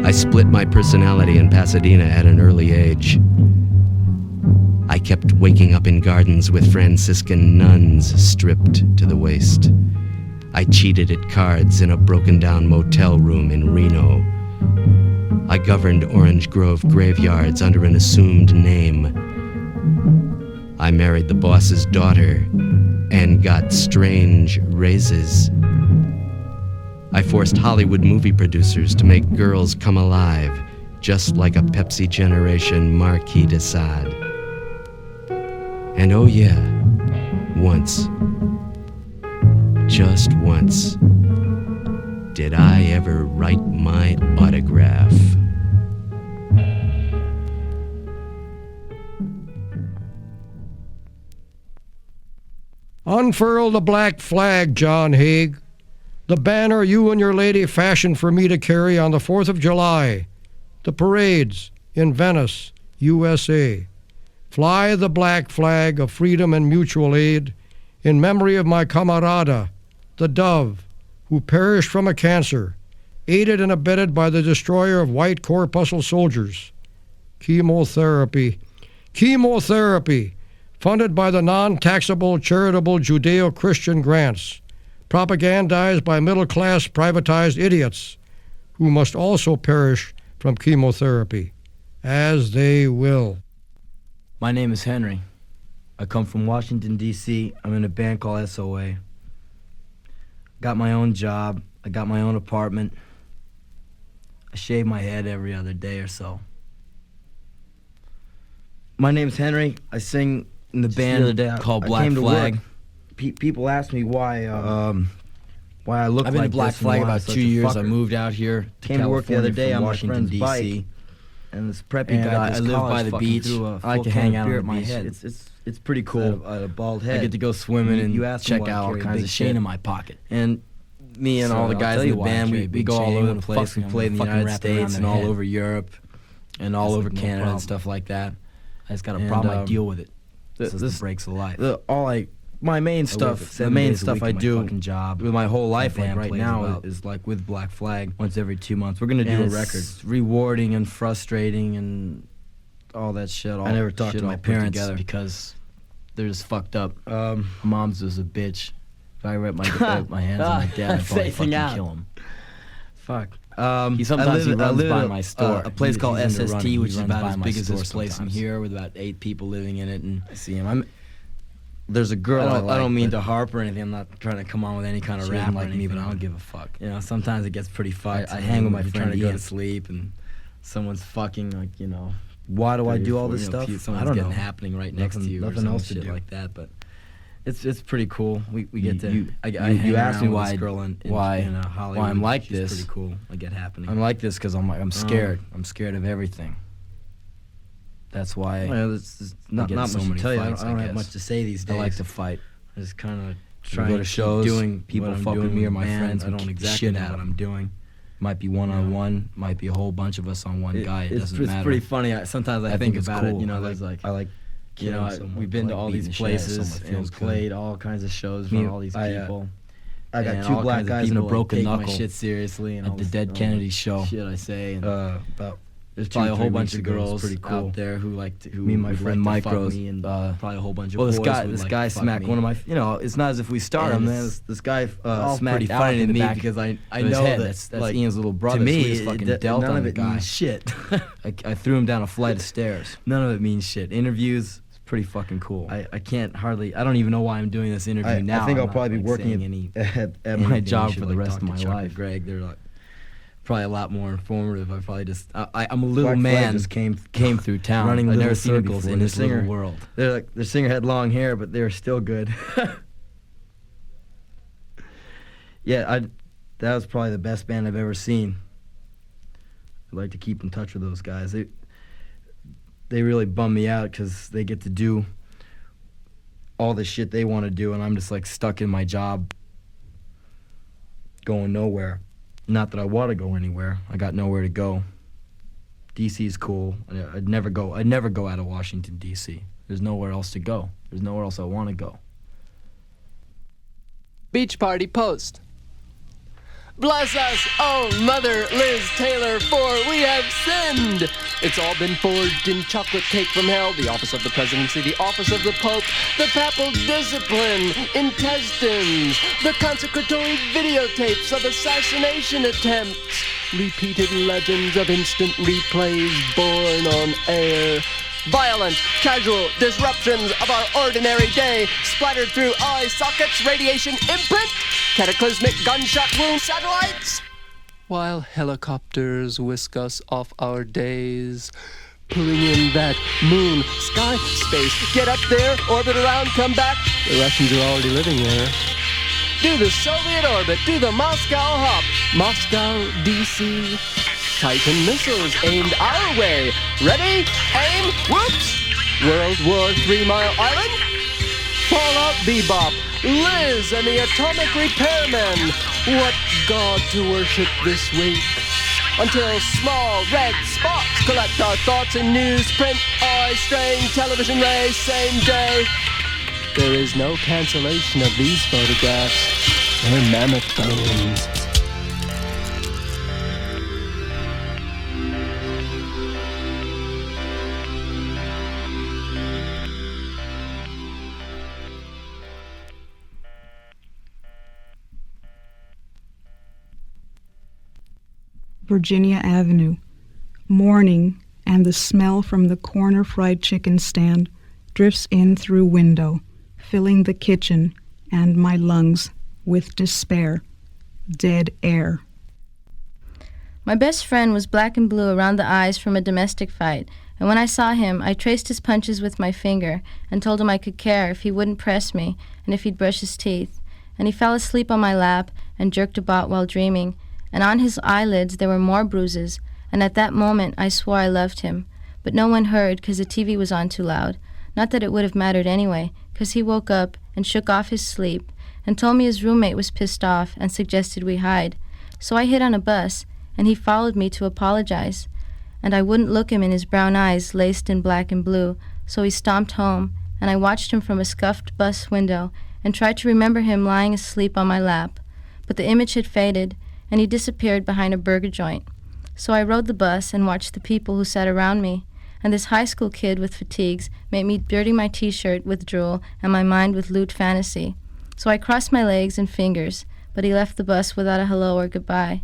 I split my personality in Pasadena at an early age. I kept waking up in gardens with Franciscan nuns stripped to the waist. I cheated at cards in a broken-down motel room in Reno. I governed Orange Grove graveyards under an assumed name. I married the boss's daughter and got strange raises. I forced Hollywood movie producers to make girls come alive, just like a Pepsi Generation Marquis de Sade. And oh yeah, once, just once, did I ever write my autograph. Unfurl the black flag, John Haig. The banner you and your lady fashioned for me to carry on the 4th of July. The parades in Venice, U.S.A. Fly the black flag of freedom and mutual aid in memory of my camarada, the dove, who perished from a cancer, aided and abetted by the destroyer of white corpuscle soldiers. Chemotherapy, funded by the non-taxable charitable Judeo-Christian grants, propagandized by middle-class privatized idiots who must also perish from chemotherapy, as they will. My name is Henry. I come from Washington, D.C. I'm in a band called SOA. Got my own job. I got my own apartment. I shave my head every other day or so. My name's Henry. I sing in the band called Black Flag. People ask me why I look like this. I've been a Black Flag about 2 years. I moved out here to Came to work the other day on Washington, my friend's bike, And this preppy And guy I live by the beach. I like to hang out on my head. It's pretty cool. A bald head. I get to go swimming and check out all kinds of shit in my pocket. And me and all the guys in the band, we go all over the place. We play in the United States and all over Europe and all over Canada and stuff like that. I just got a problem. I deal with it. This breaks of life. My main stuff, the main stuff I do job with my whole life, like right now, is like with Black Flag. Once every 2 months, we're gonna do a record. It's rewarding and frustrating and all that shit. I never talked to my parents because they're just fucked up. Mom's just a bitch. If I rip my hands on my dad, I'd probably fucking kill him. Fuck. He sometimes runs by my store. A place called SST, which is about as big as this place in here, with about 8 people living in it. And I see him. There's a girl I don't mean to harp or anything. I'm not trying to come on with any kind of rap like or me, but I don't give a fuck. You know, sometimes it gets pretty fucked. I hang with my friend trying to go to sleep and someone's fucking, like, you know. Why do I do all this stuff? I don't know. Happening right next to you, nothing else to do like that. But it's pretty cool. We get to. You asked me why why I'm like this. Pretty cool. I get happening. I'm like this because I'm scared. I'm scared of everything. That's why. There's not much so to tell you. I don't have much to say these days. I like to fight. I just kind of try to go to shows. Doing people fucking me or my friends. I don't exactly know what I'm doing. Might be one-on-one. Might be a whole bunch of us on one guy. It doesn't matter. It's pretty funny. Sometimes I think about cool. it. You know, I like. You know, we've been to all these places and played all kinds of shows for all these people. I got 2 black guys in a broken knuckle. My shit seriously and at the Dead Kennedy show. Shit I say. And, about there's probably a whole bunch of girls out there who like to, me and my friend Mike Rose, and probably a whole bunch of boys. This guy smacked one of my. You know, it's not as if we started, man. This guy smacked out funny to me because I know that's like, Ian's little brother. To me, so he just fucking dealt none on of the it guy. means shit. I threw him down a flight of stairs. None of it means shit. Interviews. Pretty fucking cool. I can't hardly. I don't even know why I'm doing this interview now. I think I'll probably be like working at my job for the rest of my Chuck life. Greg, they're like probably a lot more informative. I probably just. I'm a little man. Just came through town, running little little circles before. in this little world. They're like their singer had long hair, but they were still good. Yeah, that was probably the best band I've ever seen. I'd like to keep in touch with those guys. They really bum me out because they get to do all the shit they want to do, and I'm just like stuck in my job, going nowhere. Not that I want to go anywhere. I got nowhere to go. DC's cool. I'd never go out of Washington, D.C. There's nowhere else to go. There's nowhere else I want to go. Beach party post. Bless us, oh Mother Liz Taylor, for we have sinned. It's all been forged in chocolate cake from hell, the office of the presidency, the office of the pope, the papal discipline, intestines, the consecratory videotapes of assassination attempts, repeated legends of instant replays born on air. Violent, casual disruptions of our ordinary day, splattered through eye sockets, radiation imprint, cataclysmic gunshot wound satellites, while helicopters whisk us off our days, pulling in that moon, sky, space, get up there, orbit around, come back. The Russians are already living there. Do the Soviet orbit, do the Moscow hop, Moscow, D.C., Titan missiles aimed our way. Ready? Aim. Whoops! World War III Mile Island? Fallout Bebop. Liz and the Atomic Repairmen. What god to worship this week? Until small red spots collect our thoughts in newsprint, eye-strain, television rays, same day. There is no cancellation of these photographs. They're mammoth bones. Virginia Avenue. Morning, and the smell from the corner fried chicken stand drifts in through window, filling the kitchen and my lungs with despair. Dead air. My best friend was black and blue around the eyes from a domestic fight, and when I saw him, I traced his punches with my finger and told him I could care if he wouldn't press me and if he'd brush his teeth. And he fell asleep on my lap and jerked about while dreaming, and on his eyelids there were more bruises, and at that moment I swore I loved him. But no one heard because the TV was on too loud. Not that it would have mattered anyway, because he woke up and shook off his sleep and told me his roommate was pissed off and suggested we hide. So I hid on a bus, and he followed me to apologize. And I wouldn't look him in his brown eyes laced in black and blue, so he stomped home, and I watched him from a scuffed bus window and tried to remember him lying asleep on my lap. But the image had faded, and he disappeared behind a burger joint. So I rode the bus and watched the people who sat around me, and this high school kid with fatigues made me dirty my t-shirt with drool and my mind with lewd fantasy. So I crossed my legs and fingers, but he left the bus without a hello or goodbye.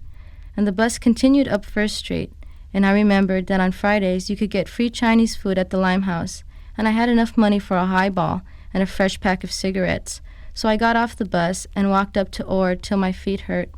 And the bus continued up First Street, and I remembered that on Fridays you could get free Chinese food at the Limehouse, and I had enough money for a highball and a fresh pack of cigarettes. So I got off the bus and walked up to Ord till my feet hurt,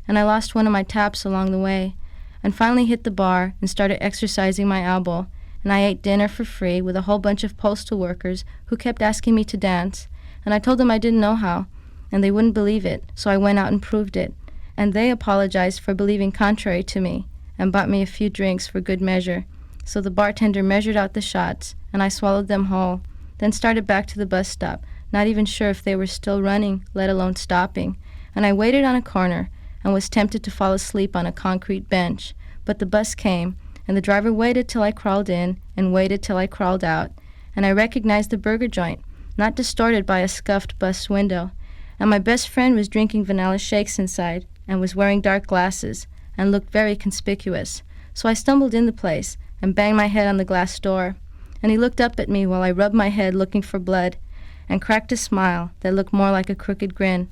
and I lost one of my taps along the way, and finally hit the bar and started exercising my elbow, and I ate dinner for free with a whole bunch of postal workers who kept asking me to dance, and I told them I didn't know how, and they wouldn't believe it, so I went out and proved it, and they apologized for believing contrary to me, and bought me a few drinks for good measure. So the bartender measured out the shots, and I swallowed them whole, then started back to the bus stop, not even sure if they were still running, let alone stopping, and I waited on a corner and was tempted to fall asleep on a concrete bench, but the bus came, and the driver waited till I crawled in and waited till I crawled out, and I recognized the burger joint, not distorted by a scuffed bus window, and my best friend was drinking vanilla shakes inside and was wearing dark glasses and looked very conspicuous. So I stumbled in the place and banged my head on the glass door, and he looked up at me while I rubbed my head looking for blood and cracked a smile that looked more like a crooked grin,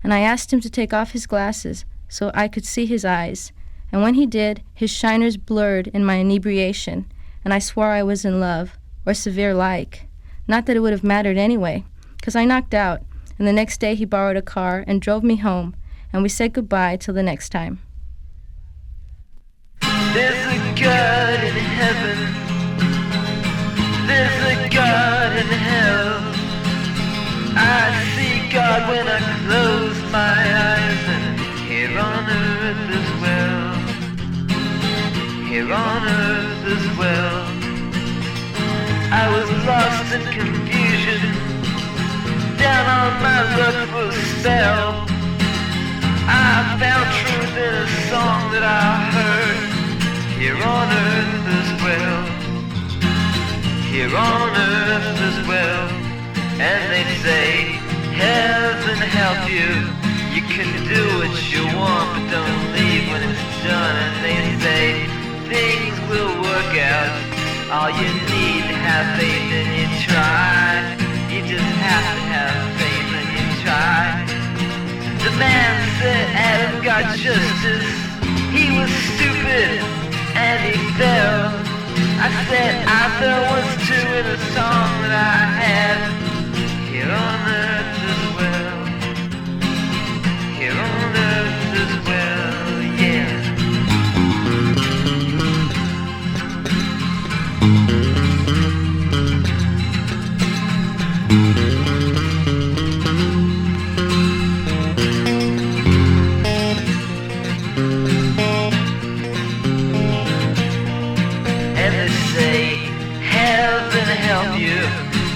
and I asked him to take off his glasses so I could see his eyes, and when he did, his shiners blurred in my inebriation, and I swore I was in love, or severe like. Not that it would have mattered anyway, 'cause I knocked out, and the next day he borrowed a car and drove me home, and we said goodbye till the next time. There's a God in heaven, there's a God in hell. I see God when I close my eyes, and here on earth as well, here on earth as well. I was lost in confusion, down on my luck for a spell. I found truth in a song that I heard, here on earth as well, here on earth as well. And they say, heaven help you, you can do what you want, but don't leave when it's done. And they say, things will work out, all you need to have faith and you try. You just have to have faith and you try. The man said Adam got justice, he was stupid and he fell. I said I fell once too in a song that I had, here on earth as well, here on earth as well, yeah. And they say, heaven help you,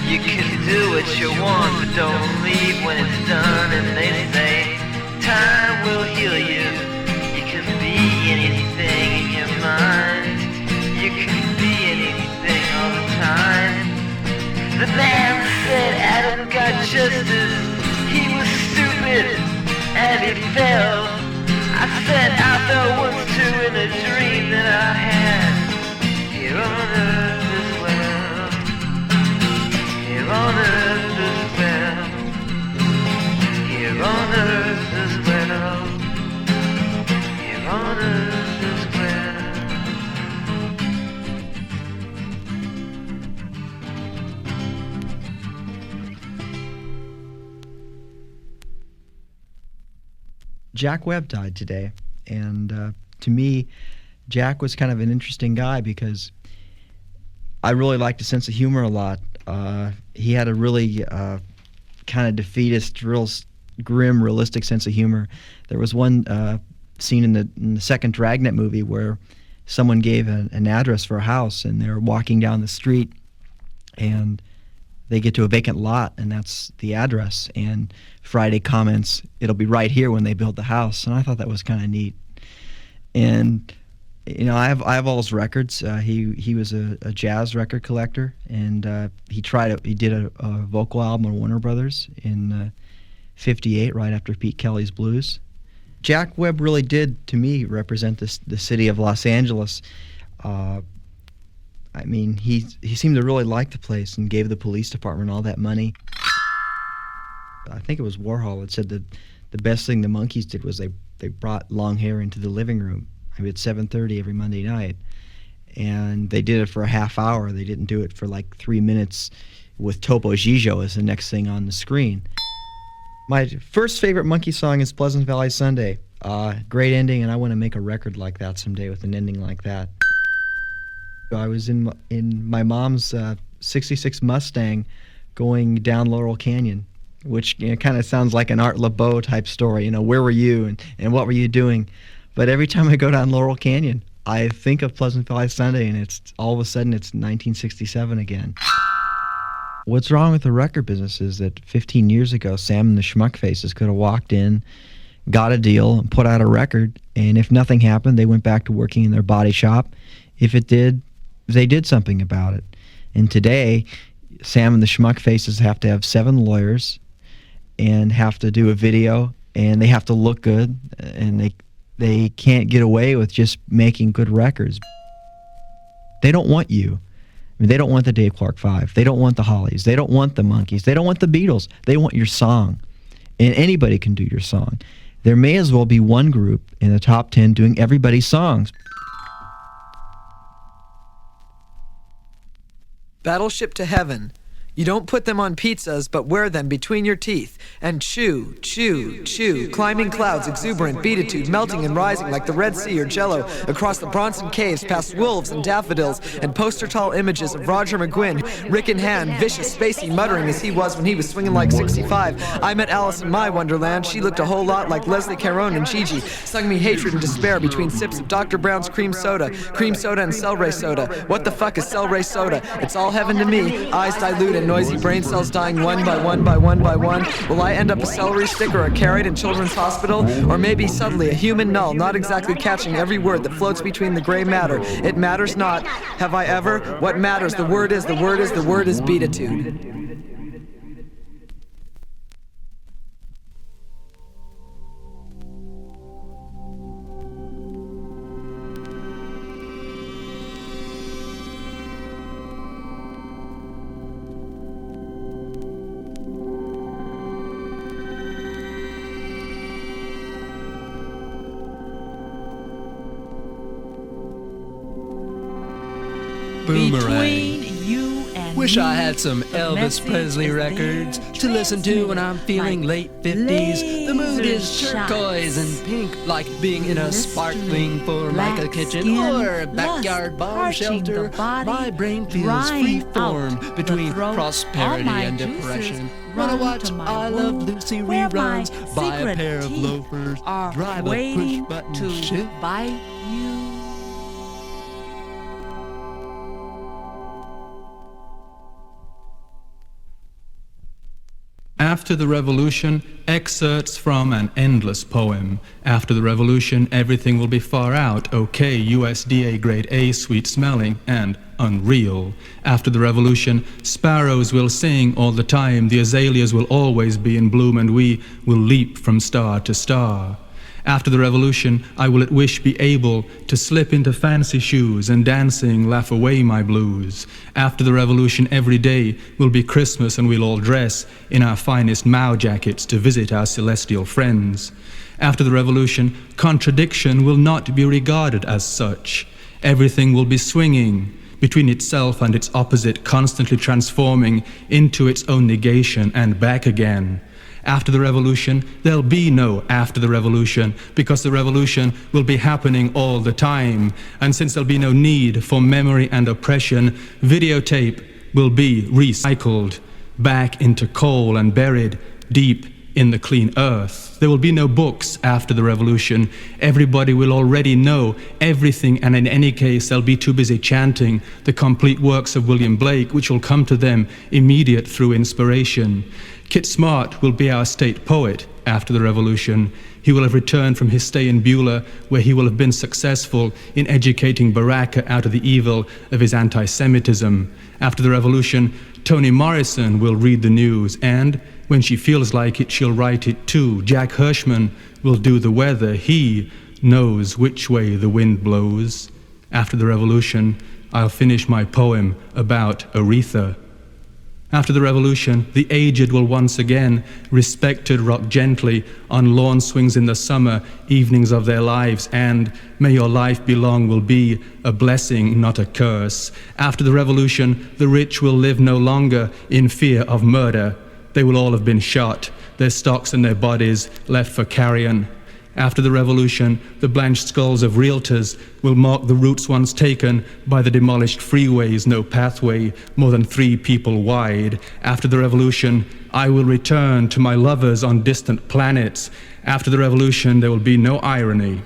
you can do what you want, but don't leave when it's done. And they say, time will heal you, you can be anything in your mind, you can be anything all the time. The man said Adam got justice, he was stupid and he fell. I said I fell once too in a dream that I had, here on earth as well, here on earth as well, here on earth as well, here on earth as well. Jack Webb died today, and to me, Jack was kind of an interesting guy because I really liked his sense of humor a lot. He had a really kind of defeatist, real grim, realistic sense of humor. There was one scene in the second Dragnet movie where someone gave an address for a house, and they're walking down the street, and they get to a vacant lot, and that's the address. And Friday comments, "It'll be right here when they build the house." And I thought that was kind of neat. And I have all his records. He was a jazz record collector, and he did a vocal album on Warner Brothers in '58, right after Pete Kelly's Blues. Jack Webb really did, to me, represent the city of Los Angeles. He seemed to really like the place and gave the police department all that money. I think it was Warhol that said that the best thing the Monkees did was they brought long hair into the living room. At 7:30 every Monday night, and they did it for a half hour. They didn't do it for like 3 minutes with Topo Gigio as the next thing on the screen. My first favorite Monkey song is Pleasant Valley Sunday. Great ending, and I want to make a record like that someday with an ending like that. I was in my mom's '66 Mustang going down Laurel Canyon, which kind of sounds like an Art Laboe type story. Where were you and what were you doing? But every time I go down Laurel Canyon, I think of Pleasant Valley Sunday, and it's all of a sudden it's 1967 again. What's wrong with the record business is that 15 years ago, Sam and the Schmuck Faces could have walked in, got a deal, and put out a record, and if nothing happened, they went back to working in their body shop. If it did, they did something about it. And today, Sam and the Schmuck Faces have to have 7 lawyers and have to do a video, and they have to look good, and they can't get away with just making good records. They don't want you. They don't want the Dave Clark Five. They don't want the Hollies. They don't want the Monkees. They don't want the Beatles. They want your song. And anybody can do your song. There may as well be one group in the top 10 doing everybody's songs. Battleship to Heaven. You don't put them on pizzas, but wear them between your teeth. And chew, chew, chew. Climbing clouds, exuberant, beatitude, melting and rising like the Red Sea or Jello. Across the Bronson Caves, past wolves and daffodils, and poster-tall images of Roger McGuinn, Rick in hand, vicious, spacey, muttering as he was when he was swinging like 65. I met Alice in my Wonderland. She looked a whole lot like Leslie Caron and Gigi. Sung me hatred and despair between sips of Dr. Brown's cream soda and celery soda. What the fuck is celery soda? It's all heaven to me. Eyes dilute and noisy brain cells dying one by one by one by one. Will I end up a celery stick or a carrot in Children's Hospital? Or maybe suddenly a human null, not exactly catching every word that floats between the gray matter. It matters not. Have I ever? What matters? The word is beatitude. Boomerang. You and Wish me, I had some Elvis Presley records to listen to when I'm feeling late 50s. The mood is turquoise and pink, like being in a sparkling Formica kitchen or a backyard bomb shelter. My brain feels free-form between prosperity and depression. Wanna watch I Love Lucy reruns, buy a pair of loafers, drive a push-button ship. Bite you. After the Revolution, excerpts from an endless poem. After the Revolution, everything will be far out, okay, USDA grade A, sweet smelling, and unreal. After the Revolution, sparrows will sing all the time, the azaleas will always be in bloom, and we will leap from star to star. After the Revolution, I will at wish be able to slip into fancy shoes and dancing laugh away my blues. After the Revolution, every day will be Christmas and we'll all dress in our finest Mao jackets to visit our celestial friends. After the Revolution, contradiction will not be regarded as such. Everything will be swinging between itself and its opposite, constantly transforming into its own negation and back again. After the Revolution, there'll be no after the Revolution, because the Revolution will be happening all the time. And since there'll be no need for memory and oppression, videotape will be recycled back into coal and buried deep in the clean earth. There will be no books after the revolution. Everybody will already know everything, and in any case, they'll be too busy chanting the complete works of William Blake, which will come to them immediate through inspiration. Kit Smart will be our state poet after the revolution. He will have returned from his stay in Beulah, where he will have been successful in educating Baraka out of the evil of his anti-Semitism. After the revolution, Toni Morrison will read the news, and when she feels like it, she'll write it too. Jack Hirschman will do the weather. He knows which way the wind blows. After the revolution, I'll finish my poem about Aretha. After the revolution, the aged will once again, respected, rock gently on lawn swings in the summer evenings of their lives, and may your life be long will be a blessing, not a curse. After the revolution, the rich will live no longer in fear of murder. They will all have been shot, their stocks and their bodies left for carrion. After the revolution, the blanched skulls of realtors will mark the routes once taken by the demolished freeways, no pathway more than 3 people wide. After the revolution, I will return to my lovers on distant planets. After the revolution, there will be no irony.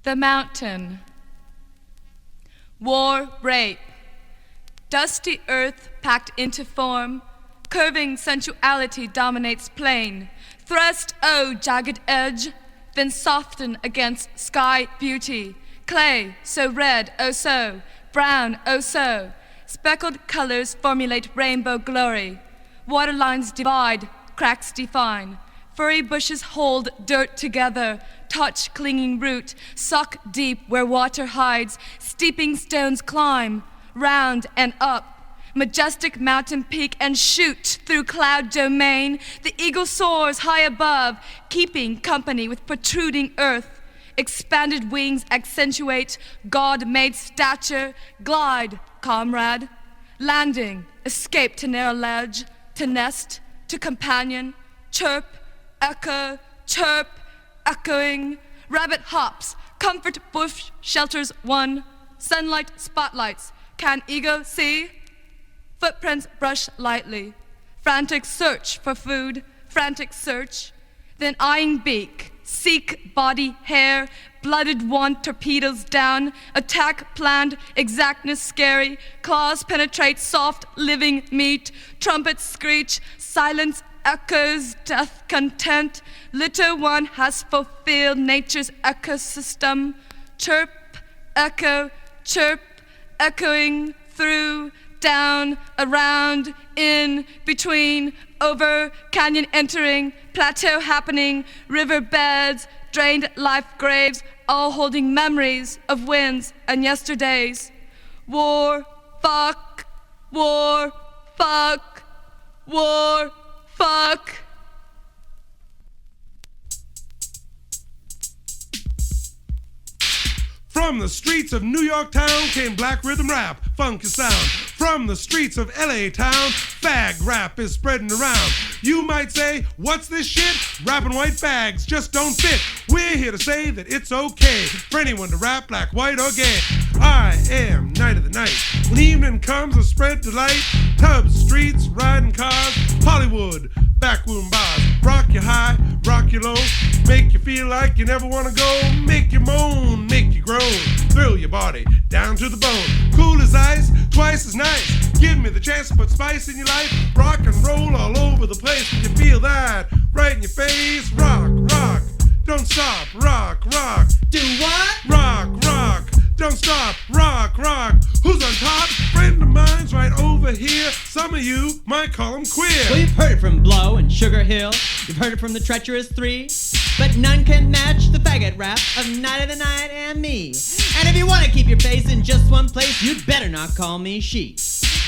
The mountain. War, rape. Dusty earth packed into form. Curving sensuality dominates plain. Thrust, oh, jagged edge, then soften against sky beauty. Clay, so red, oh so, brown, oh so. Speckled colors formulate rainbow glory. Waterlines divide, cracks define. Furry bushes hold dirt together. Touch clinging root, suck deep where water hides. Steeping stones climb, round and up. Majestic mountain peak and shoot through cloud domain. The eagle soars high above, keeping company with protruding earth. Expanded wings accentuate God-made stature. Glide, comrade. Landing, escape to narrow ledge, to nest, to companion. Chirp, echo, chirp, echoing. Rabbit hops, comfort bush shelters one. Sunlight spotlights, can ego see? Footprints brush lightly. Frantic search for food, frantic search. Then eyeing beak, seek body hair. Blooded want torpedoes down. Attack planned, exactness scary. Claws penetrate soft living meat. Trumpets screech, silence echoes, death content. Little one has fulfilled nature's ecosystem. Chirp, echo, chirp, echoing through, down, around, in, between, over, canyon entering, plateau happening, river beds, drained life graves, all holding memories of wins and yesterdays. War, fuck, war, fuck, war, fuck. From the streets of New York town came black rhythm rap, funky sound. From the streets of LA town, fag rap is spreading around. You might say, what's this shit? Rapping white fags just don't fit. We're here to say that it's okay for anyone to rap black, white, or gay. I am Night of the Night. When evening comes, I spread delight. Tubs, streets, riding cars, Hollywood, backroom bars. Rock you high, rock you low, make you feel like you never want to go. Make you moan, make you groan, thrill your body down to the bone. Cool as ice, twice as nice. Give me the chance to put spice in your life. Rock and roll all over the place. When you feel that right in your face. Rock, rock, don't stop. Rock, rock. Do what? Rock, rock, don't stop. Rock, rock. Who's on top? Friend of mine's right over over here, some of you might call him queer. Well, you've heard it from Blow and Sugar Hill. You've heard it from the Treacherous Three. But none can match the faggot rap of Night of the Night and me. And if you want to keep your face in just one place, you'd better not call me she.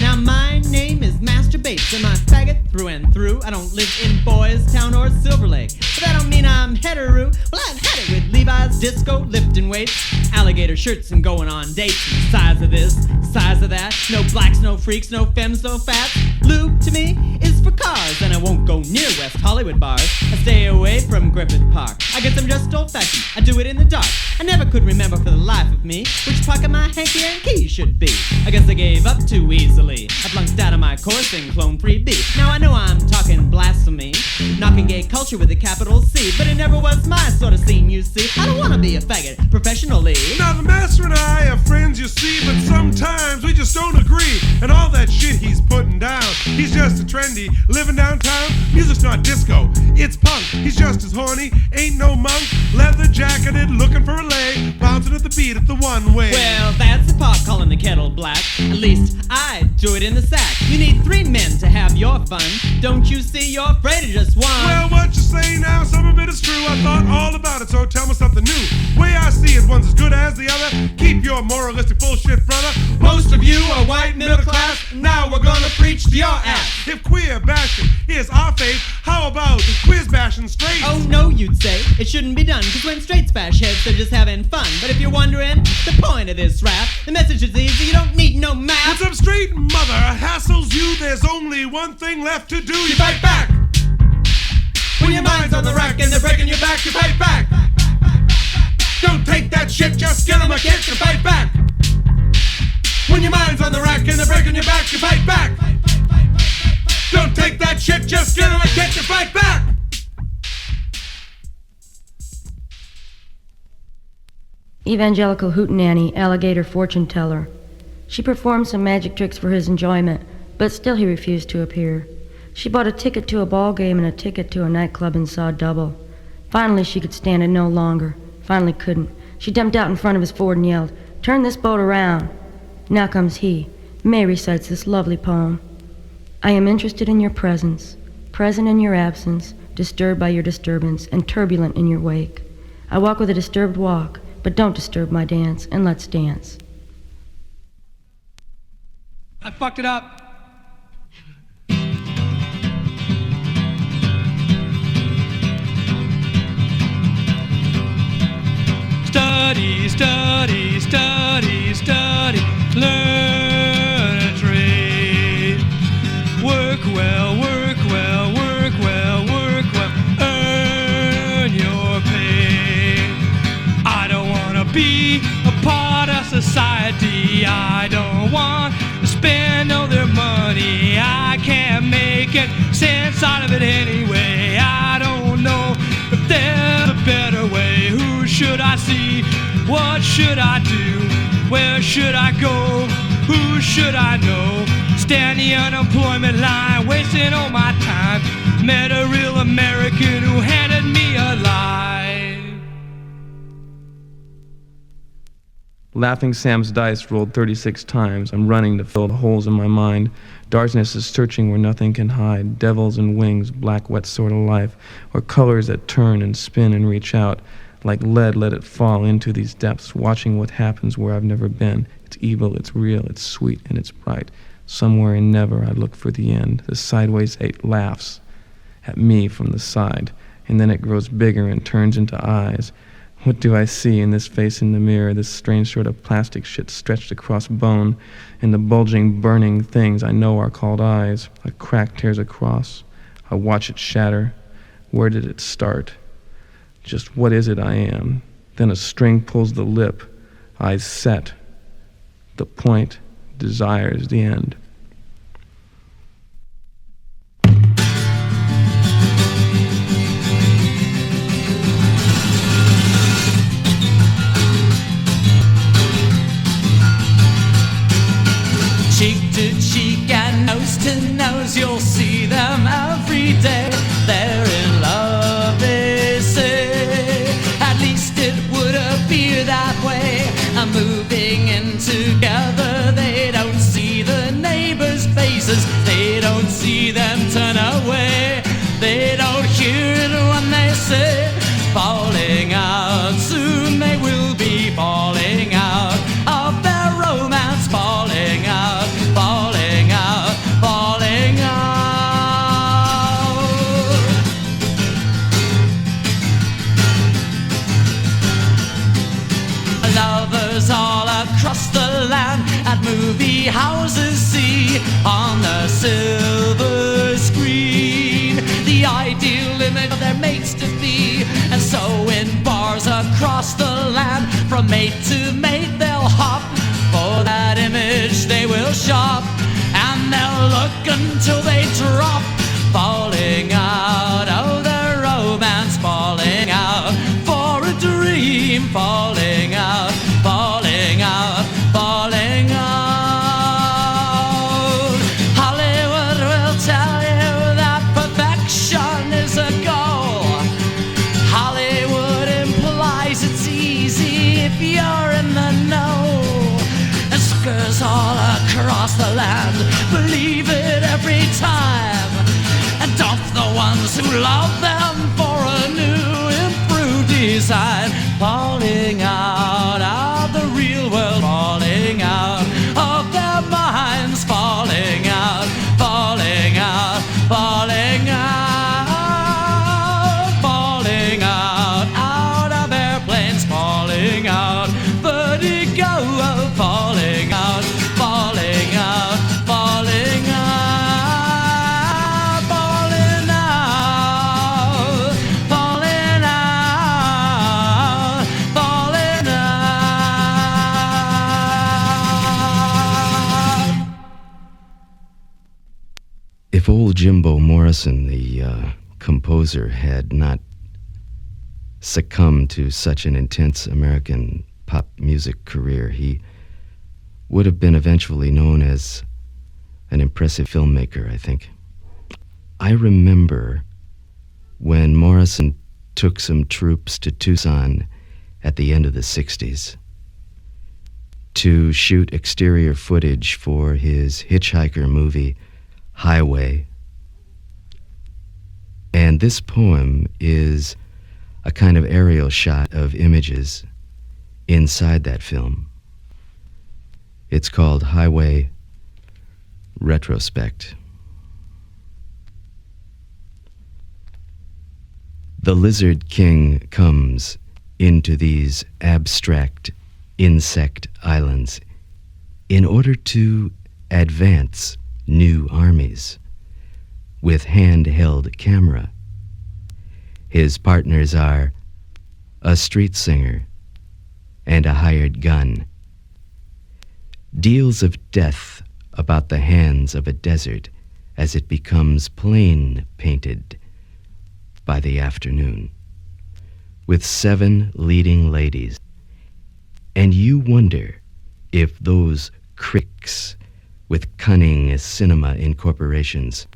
Now my name is Master Bates, and I'm faggot through and through. I don't live in Boys Town or Silver Lake, but that don't mean I'm hetero. Well, I've had it with Levi's, disco, lifting weights, alligator shirts, and going on dates. And size of this, size of that, no blacks, no freaks, no femmes, no fats. Lube to me is for cars, and I won't go near West Hollywood bars. I stay away from Griffith Park. I guess I'm just old-fashioned, I do it in the dark. I never could remember for the life of me which pocket my hanky and key should be. I guess I gave up too easily. I flunked out of my course in Clone 3B. Now I know I'm talking blasphemy, knocking gay culture with a capital C, but it never was my sort of scene, you see. I don't wanna be a faggot professionally. Now the master and I are friends, you see, but sometimes we just don't agree. And all that shit he's putting down, he's just a trendy, living downtown. Music's not disco, it's punk. He's just as horny, ain't no monk. Leather jacketed, looking for a lay, bouncing at the beat at the one way. Well, that's the part calling the kettle black. At least I do it in the sack. You need 3 men to have your fun. Don't you see you're afraid of just one? Well, what you say now, some of it is true. I thought all about it, so tell me something new. Way I see it, one's as good as the other. Keep your moralistic bullshit, brother. Most of you are white middle class. Now we're gonna preach to your ass. If queer bashing is our faith, how about quiz bashing straight? Oh no, you'd say it shouldn't be done, cause when straights bash heads, they're just having fun. But if you're wondering the point of this rap, the message is easy, you don't need no map. When some straight mother hassles you, there's only one thing left to do. You fight back. When your mind's on the rack and they're breaking your back, you fight back. Don't take that shit, just get 'em a kick, you fight back. When your mind's on the rack and they're breaking your back, you fight back. Don't take that shit, just get 'em a kick, you fight back. Evangelical hootenanny, alligator fortune teller. She performed some magic tricks for his enjoyment, but still he refused to appear. She bought a ticket to a ball game and a ticket to a nightclub and saw double. Finally she could stand it no longer. Finally couldn't. She jumped out in front of his Ford and yelled, "Turn this boat around." Now comes he. May recites this lovely poem. I am interested in your presence, present in your absence, disturbed by your disturbance, and turbulent in your wake. I walk with a disturbed walk, but don't disturb my dance, and let's dance. I fucked it up. Study, study, study, study, learn a trade. Work well, work well, work well, work well, earn your pay. I don't wanna be a part of society. I don't want to spend all their money. I can't make it sense out of it anyway. I don't know if there's a better way. Who should I see? What should I do? Where should I go? Who should I know? Stand the unemployment line, wasting all my time. Met a real American who handed me a lie. Laughing Sam's dice rolled 36 times. I'm running to fill the holes in my mind. Darkness is searching where nothing can hide. Devils and wings, black wet sort of life, or colors that turn and spin and reach out. Like lead, let it fall into these depths, watching what happens where I've never been. It's evil, it's real, it's sweet, and it's bright. Somewhere in never I look for the end. The sideways eight laughs at me from the side, and then it grows bigger and turns into eyes. What do I see in this face in the mirror, this strange sort of plastic shit stretched across bone, and the bulging, burning things I know are called eyes. A crack tears across. I watch it shatter. Where did it start? Just what is it I am? Then a string pulls the lip. Eyes set. The point desires the end. Cheek to cheek and nose to nose, you'll see them every day. They're in love, they say. At least it would appear that way. I'm moving in together, they don't see the neighbor's face. movie houses see on the silver screen the ideal image of their mates to be. And so in bars across the land, from mate to mate they'll hop. For that image they will shop, and they'll look until they drop, falling out of their romance, falling out for a dream, falling out, falling out, falling out. Hollywood will tell you that perfection is a goal. Hollywood implies it's easy if you're in the know. And suckers all across the land believe it every time, and dump the ones who love them for a new improved design. Falling out of the real world, falling out of their minds, falling out, falling out, falling out, falling out of airplanes, falling out, vertigo, falling out, falling out, falling out, falling out, falling out, falling out. If old Jimbo Morrison, the composer, had not succumbed to such an intense American pop music career, he would have been eventually known as an impressive filmmaker, I think. I remember when Morrison took some troops to Tucson at the end of the 60s to shoot exterior footage for his hitchhiker movie, Highway. And this poem is a kind of aerial shot of images inside that film. It's called Highway Retrospect. The Lizard King comes into these abstract insect islands in order to advance new armies with handheld camera. His partners are a street singer and a hired gun. Deals of death about the hands of a desert as it becomes plain painted by the afternoon, with 7 leading ladies. And you wonder if those critics with cunning cinema incorporations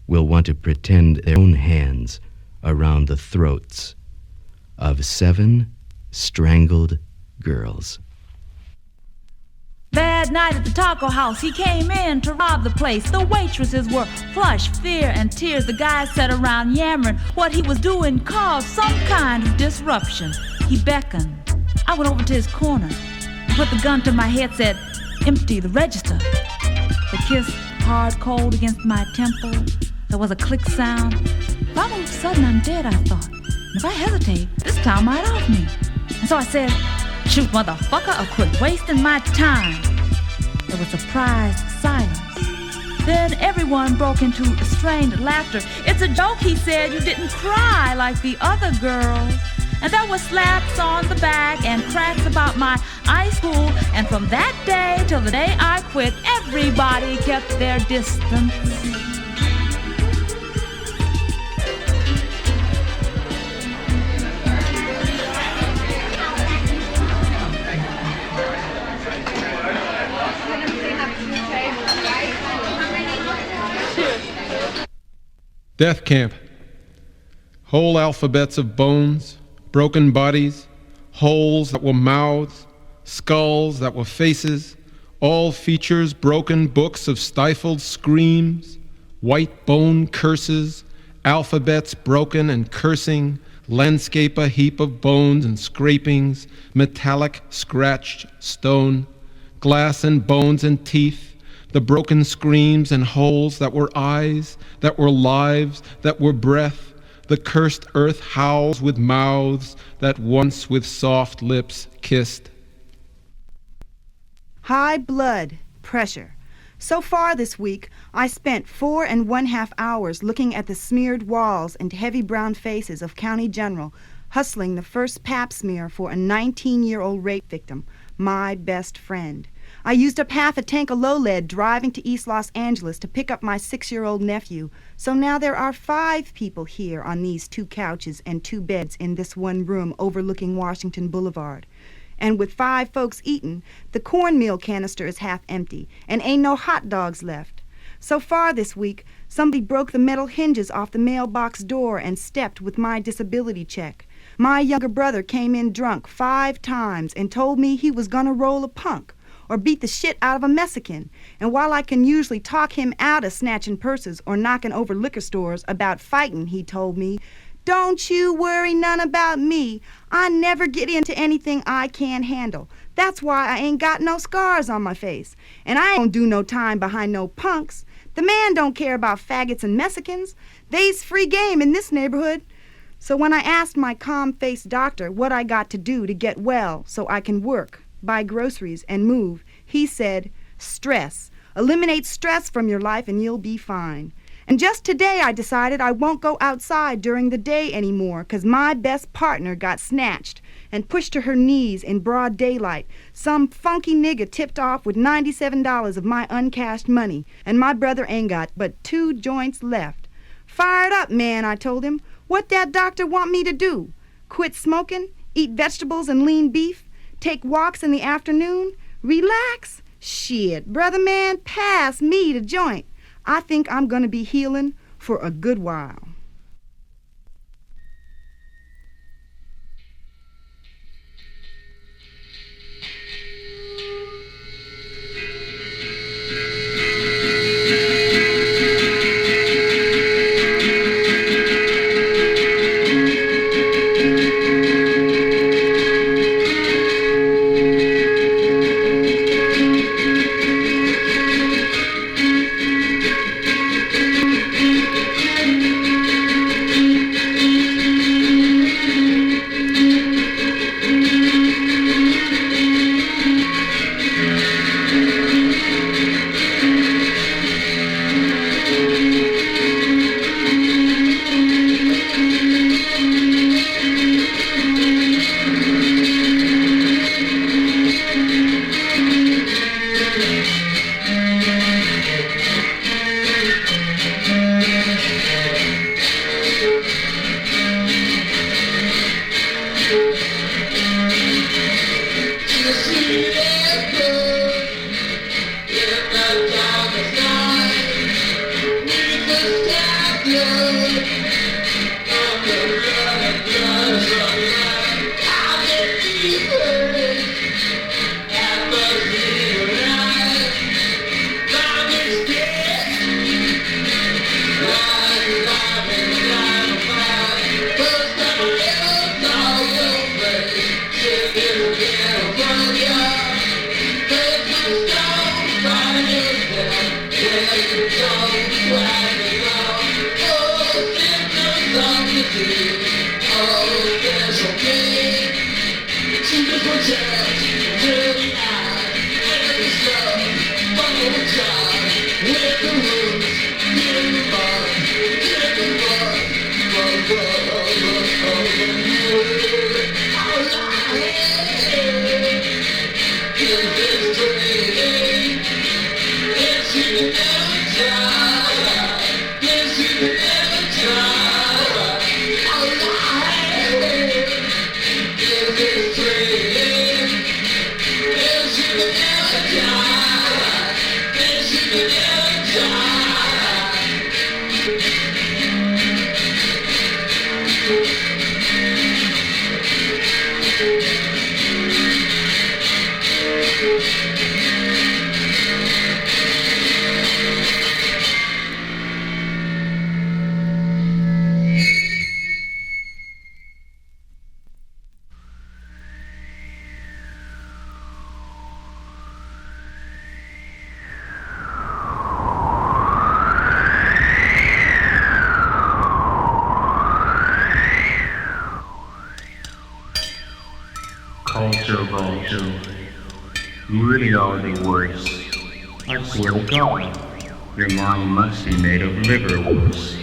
will want to pretend their own hands around the throats of 7 strangled girls. Bad night at the taco house. He came in to rob the place. The waitresses were flush, fear and tears. The guys sat around yammering. What he was doing caused some kind of disruption. He beckoned. I went over to his corner, put the gun to my head, said, "Empty the register." The kiss hard cold against my temple. There was a click sound. If I move sudden, I'm dead, I thought. And if I hesitate, this town might off me. And so I said, "Shoot, motherfucker, or quit wasting my time." There was surprised silence. Then everyone broke into strained laughter. "It's a joke," he said. "You didn't cry like the other girls." And there were slaps on the back and cracks about my ice pool. And from that day till the day I quit, everybody kept their distance. Death camp. Whole alphabets of bones, broken bodies, holes that were mouths, skulls that were faces, all features broken books of stifled screams, white bone curses, alphabets broken and cursing, landscape a heap of bones and scrapings, metallic scratched stone, glass and bones and teeth, the broken screams and holes that were eyes, that were lives, that were breath. The cursed earth howls with mouths that once with soft lips kissed. High blood pressure. So far this week, I spent 4.5 hours looking at the smeared walls and heavy brown faces of County General hustling the first pap smear for a 19-year-old rape victim, my best friend. I used up half a tank of low-lead driving to East Los Angeles to pick up my 6-year-old nephew. So now there are 5 people here on these 2 couches and 2 beds in this one room overlooking Washington Boulevard. And with 5 folks eating, the cornmeal canister is half empty and ain't no hot dogs left. So far this week, somebody broke the metal hinges off the mailbox door and stepped with my disability check. My younger brother came in drunk 5 times and told me he was gonna roll a punk or beat the shit out of a Mexican. And while I can usually talk him out of snatching purses or knocking over liquor stores about fighting, he told me, "Don't you worry none about me. I never get into anything I can't handle. That's why I ain't got no scars on my face. And I don't do no time behind no punks. The man don't care about faggots and Mexicans. They's free game in this neighborhood." So when I asked my calm-faced doctor what I got to do to get well so I can work, buy groceries, and move, he said, "Stress. Eliminate stress from your life and you'll be fine." And just today I decided I won't go outside during the day anymore 'cause my best partner got snatched and pushed to her knees in broad daylight. Some funky nigga tipped off with $97 of my uncashed money, and my brother ain't got but 2 joints left. "Fired up, man," I told him. "What that doctor want me to do? Quit smoking? Eat vegetables and lean beef? Take walks in the afternoon? Relax? Shit, brother man, pass me the joint. I think I'm gonna be healing for a good while." You really are the worst. I swear to God, your mind must be made of liverwurst.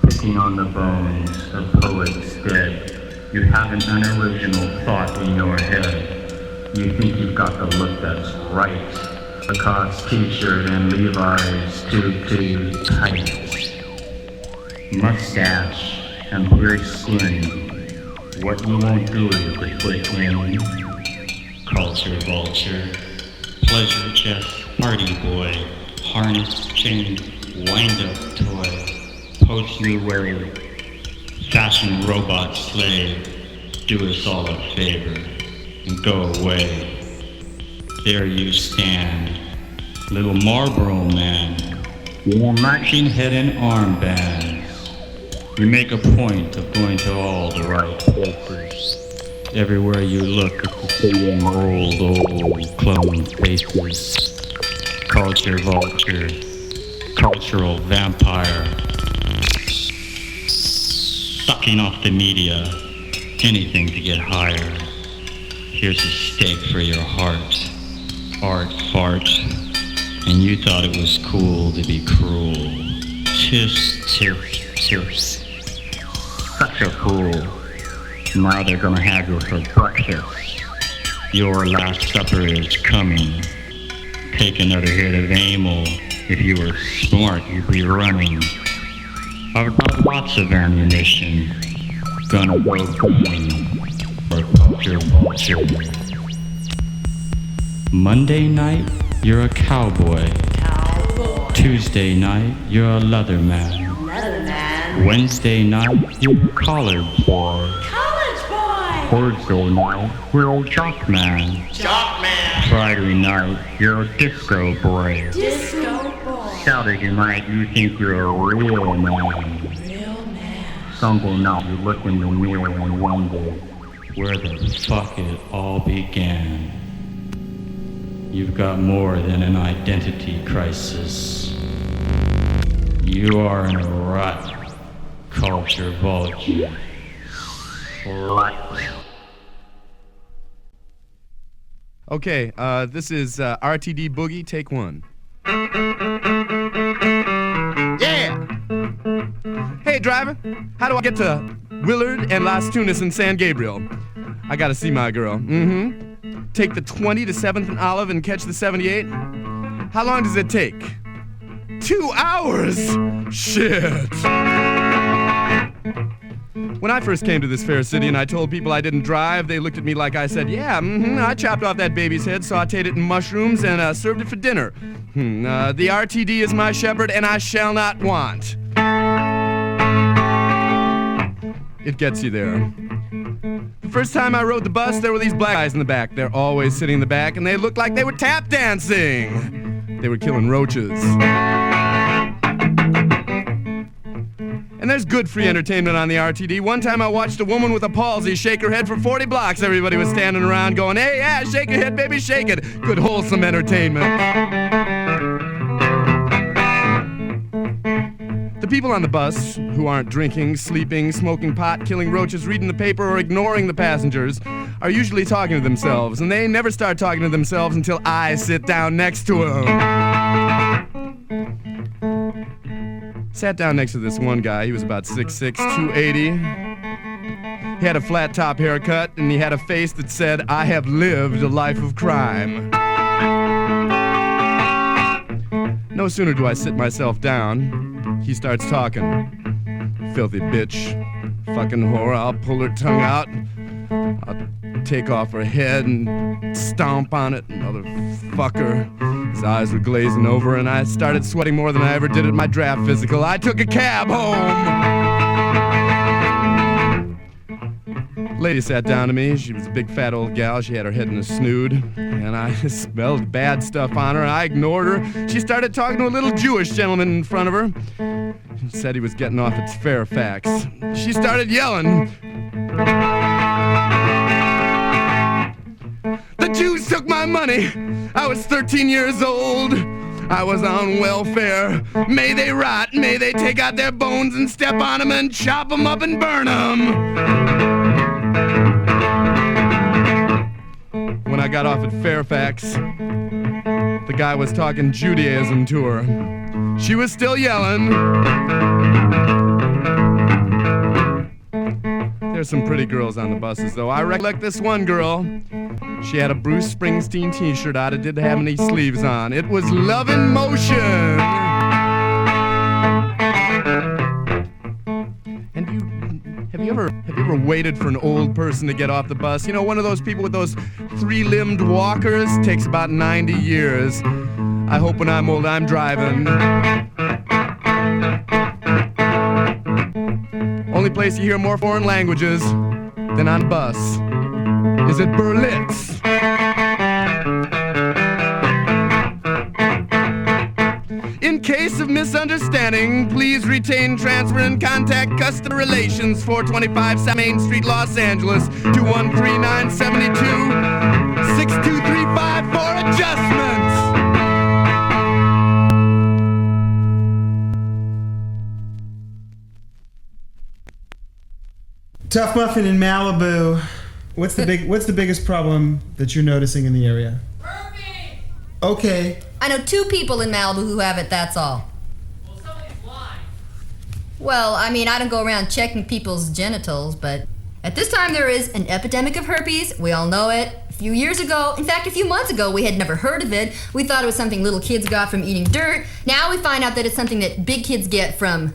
Picking on the bones of poets dead, you haven't an original thought in your head. You think you've got the look that's right. A Cox t-shirt and Levi's too tight. Mustache and pierced skin. What you won't do is to put in. Culture vulture. Pleasure chest party boy. Harness chain wind-up toy. Post new way. Fashion robot slave. Do us all a favor and go away. There you stand, little Marlboro man, your matching head and armbands. You make a point of going to all the right places. Everywhere you look, it's the same old clone faces. Culture vulture, cultural vampire, sucking off the media, anything to get higher. Here's a steak for your heart. Art fart, and you thought it was cool to be cruel. Tiss, tiss. Such a fool. Now they're gonna have you for breakfast. Your last supper is coming. Take another hit of amyl. If you were smart, you'd be running. I've got lots of ammunition. Gonna go boom for culture vulture. Monday night, you're a cowboy. Tuesday night, you're a leather man. Wednesday night, you're a college boy. Thursday night, you're a jock man. Friday night, you're a disco boy. Saturday night, you think you're a real man. Sunday night, you look in the mirror and wonder where the fuck it all began. You've got more than an identity crisis. You are in a rut, culture vulture. Slut. Okay, this is R.T.D. Boogie, take one. Yeah! Hey, driver, how do I get to Willard and Las Tunas and San Gabriel? I gotta see my girl. Take the 20 to 7th and Olive and catch the 78? How long does it take? 2 hours! Shit! When I first came to this fair city and I told people I didn't drive, they looked at me like I said, yeah, I chopped off that baby's head, sauteed it in mushrooms, and served it for dinner. The R.T.D. is my shepherd, and I shall not want. It gets you there. The first time I rode the bus, there were these black guys in the back. They're always sitting in the back, and they looked like they were tap dancing. They were killing roaches. And there's good free entertainment on the R.T.D. One time I watched a woman with a palsy shake her head for 40 blocks. Everybody was standing around going, hey, yeah, shake your head, baby, shake it. Good wholesome entertainment. The people on the bus, who aren't drinking, sleeping, smoking pot, killing roaches, reading the paper, or ignoring the passengers, are usually talking to themselves, and they never start talking to themselves until I sit down next to them. Sat down next to this one guy. He was about 6'6", 280. He had a flat top haircut, and he had a face that said, I have lived a life of crime. No sooner do I sit myself down, he starts talking. Filthy bitch, fucking whore, I'll pull her tongue out. I'll take off her head and stomp on it, motherfucker. His eyes were glazing over, and I started sweating more than I ever did at my draft physical. I took a cab home. Lady sat down to me. She was a big fat old gal. She had her head in a snood, and I smelled bad stuff on her. I ignored her. She started talking to a little Jewish gentleman in front of her. She said he was getting off at Fairfax. She started yelling. The Jews took my money. I was 13 years old. I was on welfare. May they rot. May they take out their bones and step on them and chop them up and burn them. When I got off at Fairfax. The guy was talking Judaism to her. She was still yelling. There's some pretty girls on the buses, though. I recollect this one girl. She had a Bruce Springsteen t-shirt on. It didn't have any sleeves on. It was Love in Motion. And have you ever waited for an old person to get off the bus? You know, one of those people with those three-limbed walkers? Takes about 90 years. I hope when I'm old I'm driving. Only place you hear more foreign languages than on bus is at Berlitz. In case of misunderstanding, please retain, transfer, and contact customer relations 425 South Main Street, Los Angeles, 213972 6235 for adjustments. Tough Muffin in Malibu. What's the biggest problem that you're noticing in the area? Herpes! Okay. I know 2 people in Malibu who have it, that's all. Well, somebody's lying. Well, I mean, I don't go around checking people's genitals, but at this time there is an epidemic of herpes. We all know it. A few years ago, in fact, a few months ago, we had never heard of it. We thought it was something little kids got from eating dirt. Now we find out that it's something that big kids get from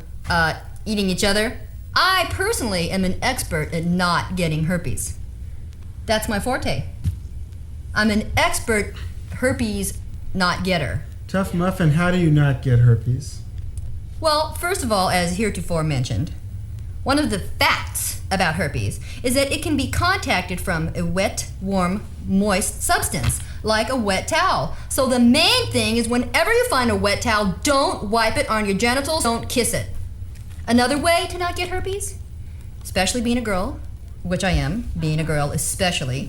eating each other. I personally am an expert at not getting herpes. That's my forte. I'm an expert herpes not getter. Tough Muffin, how do you not get herpes? Well, first of all, as heretofore mentioned, one of the facts about herpes is that it can be contacted from a wet, warm, moist substance, like a wet towel. So the main thing is whenever you find a wet towel, don't wipe it on your genitals, don't kiss it. Another way to not get herpes, especially being a girl, which I am, being a girl especially,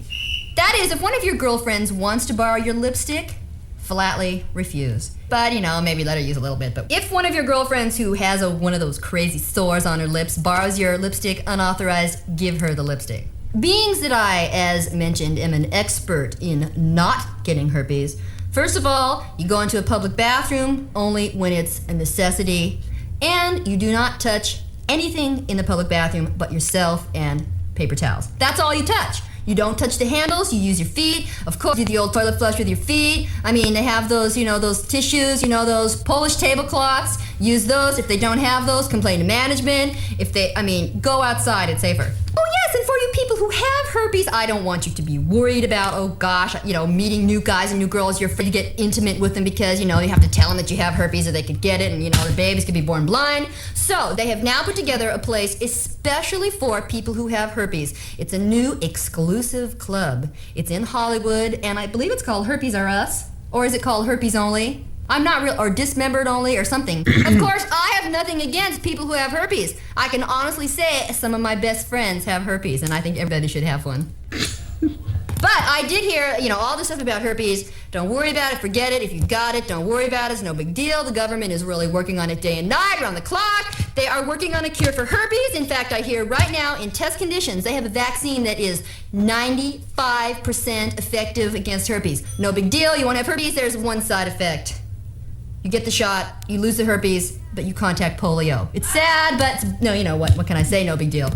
that is if one of your girlfriends wants to borrow your lipstick, flatly refuse. But, you know, maybe let her use a little bit. But if one of your girlfriends who has one of those crazy sores on her lips borrows your lipstick unauthorized, give her the lipstick. Being that I, as mentioned, am an expert in not getting herpes, first of all, you go into a public bathroom only when it's a necessity, and you do not touch anything in the public bathroom but yourself and paper towels. That's all you touch. You don't touch the handles, you use your feet. Of course, do the old toilet flush with your feet. I mean, they have those, you know, those tissues, you know, those Polish tablecloths. Use those. If they don't have those, complain to management. Go outside, it's safer. Oh yes, and for you people who have herpes, I don't want you to be worried about, oh gosh, you know, meeting new guys and new girls. You're afraid to get intimate with them because, you know, you have to tell them that you have herpes or they could get it and, you know, the babies could be born blind. So they have now put together a place especially for people who have herpes. It's a new exclusive club. It's in Hollywood, and I believe it's called Herpes R Us. Or is it called Herpes Only? I'm not real, or dismembered only, or something. Of course, I have nothing against people who have herpes. I can honestly say some of my best friends have herpes, and I think everybody should have one. But I did hear, you know, all this stuff about herpes. Don't worry about it, forget it. If you got it, don't worry about it. It's no big deal. The government is really working on it day and night, around the clock. They are working on a cure for herpes. In fact, I hear right now in test conditions, they have a vaccine that is 95% effective against herpes. No big deal. You won't have herpes. There's one side effect. You get the shot, you lose the herpes, but you contact polio. It's sad, but no, you know what can I say? No big deal.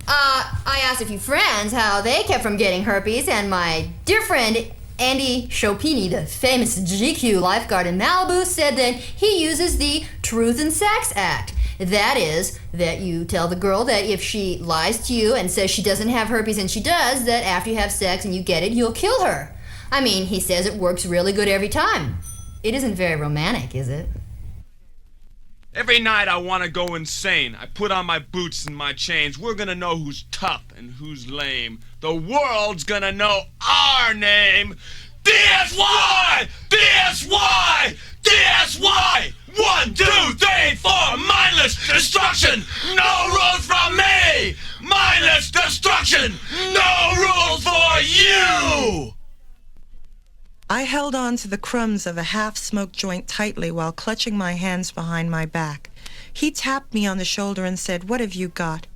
I asked a few friends how they kept from getting herpes, and my dear friend Andy Chopini, the famous GQ lifeguard in Malibu, said that he uses the Truth in Sex Act. That is, that you tell the girl that if she lies to you and says she doesn't have herpes and she does, that after you have sex and you get it, you'll kill her. I mean, he says it works really good every time. It isn't very romantic, is it? Every night I want to go insane. I put on my boots and my chains. We're gonna know who's tough and who's lame. The world's gonna know our name. D.S.Y! D.S.Y! D.S.Y! 1, 2, 3, 4. Mindless destruction. No rules from me. Mindless destruction. No rules for you. I held on to the crumbs of a half-smoked joint tightly while clutching my hands behind my back. He tapped me on the shoulder and said, "What have you got?"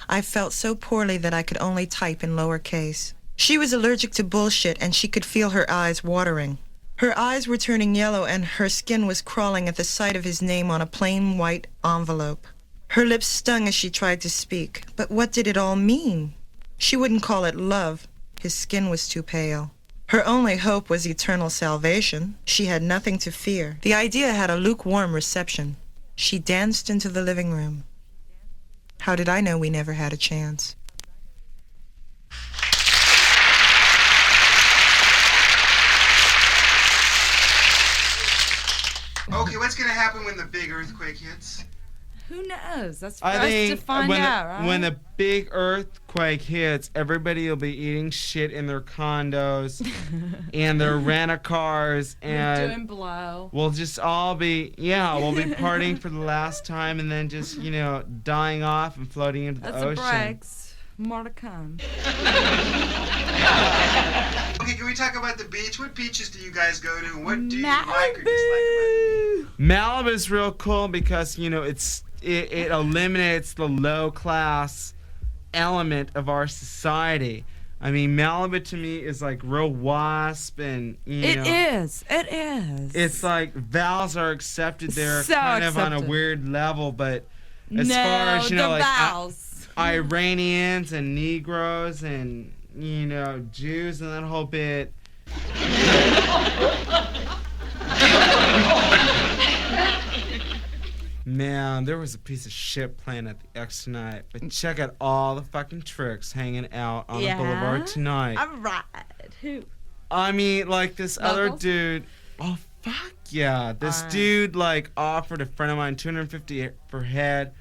I felt so poorly that I could only type in lower case. She was allergic to bullshit, and she could feel her eyes watering. Her eyes were turning yellow, and her skin was crawling at the sight of his name on a plain white envelope. Her lips stung as she tried to speak, but what did it all mean? She wouldn't call it love. His skin was too pale. Her only hope was eternal salvation. She had nothing to fear. The idea had a lukewarm reception. She danced into the living room. How did I know we never had a chance? Okay, what's gonna happen when the big earthquake hits? Who knows? That's for I us think to find out, right? when the big earthquake hits, everybody will be eating shit in their condos and their rent-a-cars, and doing blow. we'll just all be, we'll be partying for the last time, and then just, dying off and floating into the That's ocean. a breaks. More to come. Okay, can we talk about the beach? What beaches do you guys go to? What do you like or dislike about it? Malibu's real cool because, it eliminates the low-class element of our society. I mean, Malibu to me is like real WASP, and It is. It's like vowels are accepted there, So kind of on a accepted. weird level, but as No, far as the like vowels. Iranians and Negroes and Jews and that whole bit. Man, there was a piece of shit playing at the X tonight, but check out all the fucking tricks hanging out on the boulevard tonight. All right. Who? I mean, like this other Locals? dude. Oh, fuck yeah. This dude, like, offered a friend of mine $250 per head,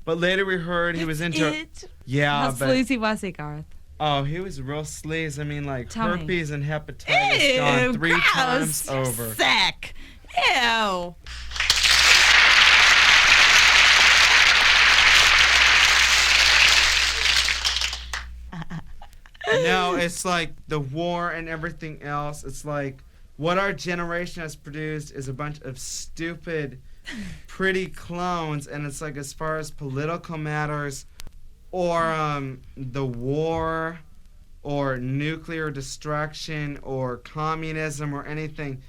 but later we heard he was into it? Yeah, How but sleazy was he, Garth? oh, he was real sleaze. I mean, like, Tell me. herpes and hepatitis gone 3 gross. times over. Sick. Ew. No, it's like the war and everything else. It's like what our generation has produced is a bunch of stupid, pretty clones. And it's like as far as political matters or the war or nuclear destruction or communism or anything,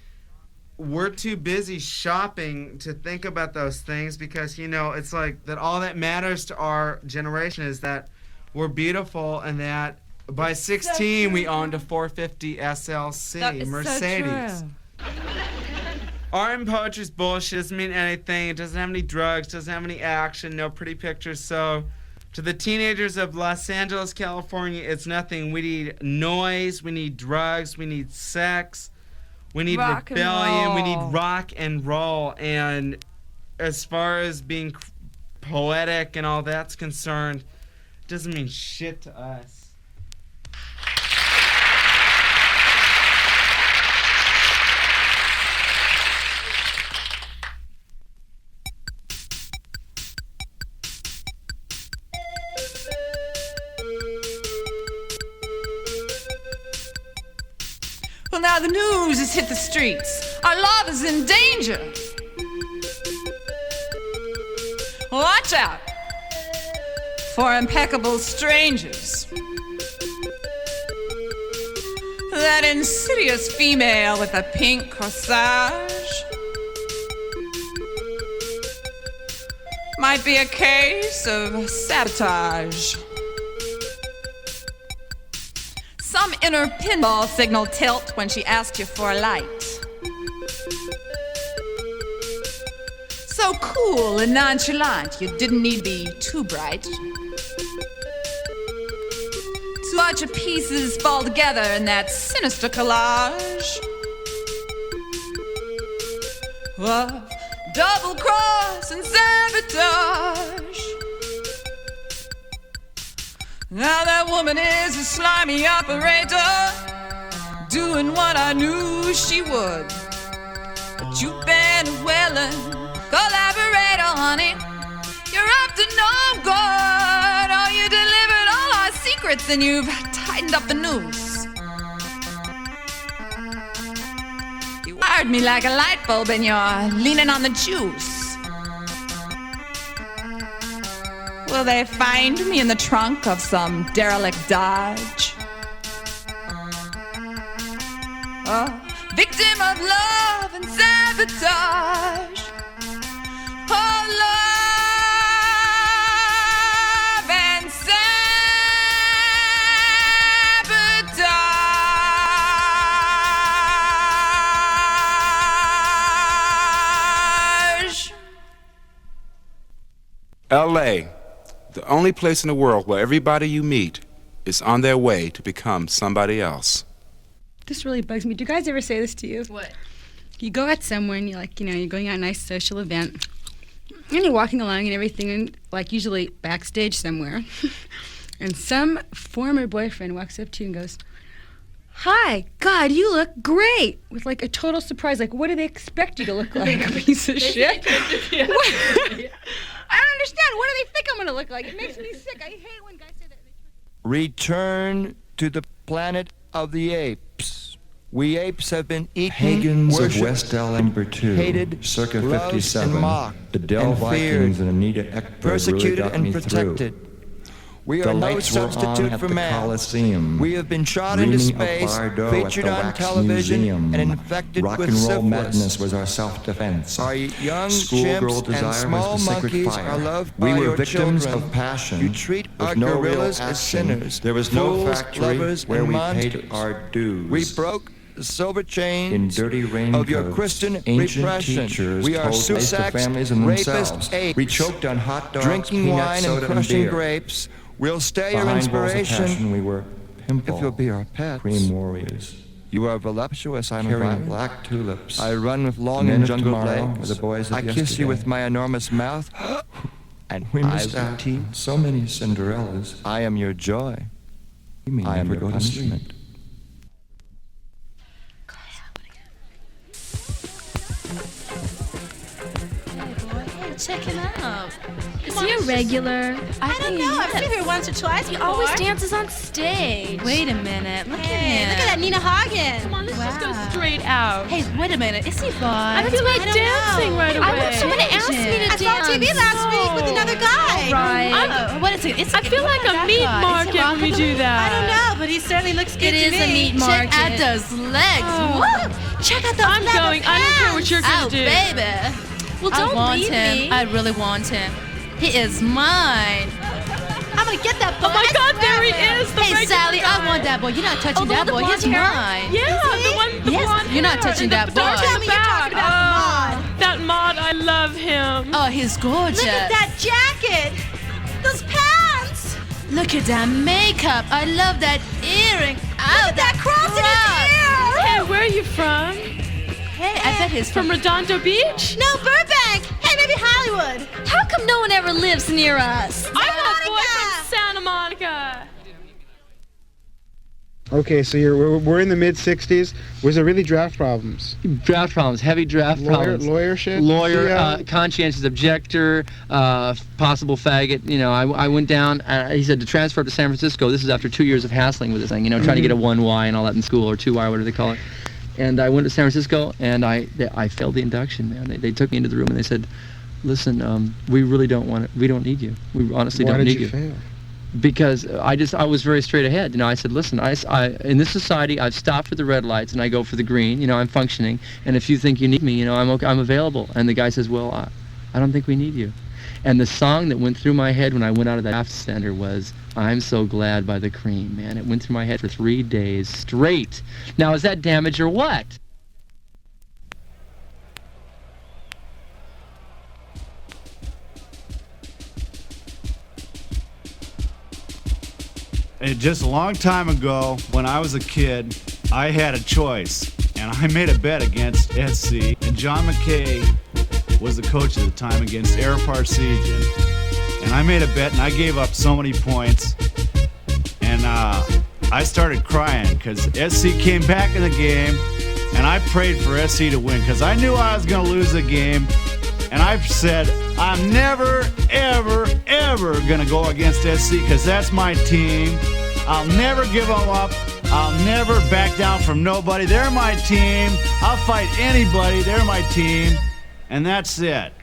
we're too busy shopping to think about those things because, it's like that all that matters to our generation is that we're beautiful and that by 16, we owned a 450 SLC That is Mercedes. So true. Art and poetry's bullshit. Doesn't mean anything. It doesn't have any drugs. Doesn't have any action. No pretty pictures. So, to the teenagers of Los Angeles, California, it's nothing. We need noise. We need drugs. We need sex. We need Rock and rebellion. We need roll. rock and roll. And as far as being poetic and all that's concerned, it doesn't mean shit to us. Well, now the news has hit the streets. Our love is in danger. Watch out for impeccable strangers. That insidious female with a pink corsage might be a case of sabotage. Some inner pinball signal tilt when she asked you for a light. So cool and nonchalant, you didn't need to be too bright. To watch your pieces fall together in that sinister collage of double cross and sabotage. Now that woman is a slimy operator, doing what I knew she would. But you've been a willing collaborator, honey. You're up to no good. Oh, you delivered all our secrets and you've tightened up the noose. You wired me like a light bulb and you're leaning on the juice. Will they find me in the trunk of some derelict Dodge? Victim of love and sabotage. Oh, love and sabotage. L.A., the only place in the world where everybody you meet is on their way to become somebody else. This really bugs me. Do you guys ever say this to you? What? You go out somewhere and you're like, you're going out a nice social event, and you're walking along and everything, and like usually backstage somewhere, and some former boyfriend walks up to you and goes, "Hi, God, you look great," with like a total surprise. Like, what do they expect you to look like? A piece of shit? I don't understand. What do they think I'm gonna look like? It makes me sick. I hate when guys say that. Return to the planet of the apes. We apes have been eaten, Pagans of worshipped, West L. number 2, hated, circa loved, 57. and mocked, The Del and Vikings feared, and Anita Ekberg persecuted really got and me protected. through. We The are no lights were on substitute at for the man. Coliseum. We have been shot into Dreaming of space, Bardo featured at the on Wax television, Museum. and infected Rock with and roll syphilis. madness was our self-defense. Our young Schoolgirl chimps desire and small was the sacred monkeys fire. are loved We by were your victims children. of passion. You treat with our no real gorillas as action. sinners, There was no fools, factory lovers, where and we monsters. paid our dues. We broke the silver chains in dirty of your raincoats, Christian ancient repression. teachers We are told lies to Sussex, families and rapists, themselves. apes, We choked on hot dogs, drinking peanuts, wine soda, and and crushing beer. grapes. We'll stay your Behind walls of inspiration passion, we were pimple, if you'll be our pets. cream warriors. You are voluptuous, I'm Carrying vibrant. black tulips. I run with long Men and of jungle tomorrow legs. were the boys of I kiss yesterday. you with my enormous mouth and We eyes missed of out teeth. on so many Cinderellas. I am your joy. You may I am never your go to sleep. punishment. Check him out. Is he a regular? I don't know. I've seen her once or twice. He always dances on stage. Wait a minute. Look at Hey, him. look at that Nina Hagen. Come on, let's just go straight out. Hey, wait a minute. Is he fun? I feel like dancing right away. I want someone to ask me to dance. I saw on TV last week with another guy. Right. What is it? I feel like a meat market when we do that. I don't know, but he certainly looks good It to is me. a meat market. Check out those legs. Whoa. Check out those I'm leather going. I don't care what you're gonna pants. do. Oh, baby. Well, don't I want leave him. me. I really want him. He is mine. I'm gonna get that boy. Oh my God, there he is, the Hey, regular Sally, guy. I want that boy. You're not touching the that one boy. with He's the blonde hair? mine. Yeah, Is he? the one with the Yes, blonde you're not hair touching and that the boy. dark Tell me you're talking about the mod. That mod, I love him. Oh, he's gorgeous. Look at that jacket. Those pants. Look at that makeup. I love that earring. Oh, that cross in his ear. Hey, where are you from? Hey, I bet he's From Redondo Beach? No, Burbank. Hey, maybe Hollywood. How come no one ever lives near us? I have a boy from Santa Monica. Okay, so we're in the mid-'60s. Was there really draft problems? Draft problems, heavy draft problems. Lawyer shit? Lawyer, conscientious objector, possible faggot. You know, I went down, he said to transfer up to San Francisco. This is after 2 years of hassling with this thing, you know, trying to get a 1Y and all that in school, or 2Y, whatever they call it. And I went to San Francisco, and I failed the induction, man. They took me into the room, and they said, listen, we really don't want it. We don't need you. We honestly don't need you. Why did you fail? Because I was very straight ahead. You know, I said, listen, I in this society, I've stopped for the red lights and I go for the green. You know, I'm functioning. And if you think you need me, you know, I'm okay, I'm available. And the guy says, well, I don't think we need you. And the song that went through my head when I went out of the draft center was I'm So Glad by the Cream, man. It went through my head for 3 days straight. Now, is that damage or what? Just a long time ago, when I was a kid, I had a choice, and I made a bet against S.C. And John McKay was the coach at the time against Air Parsegian. And I made a bet, and I gave up so many points. And I started crying because S.C. came back in the game, and I prayed for S.C. to win because I knew I was going to lose the game. And I've said, I'm never, ever, ever going to go against SC because that's my team. I'll never give them up. I'll never back down from nobody. They're my team. I'll fight anybody. They're my team. And that's it.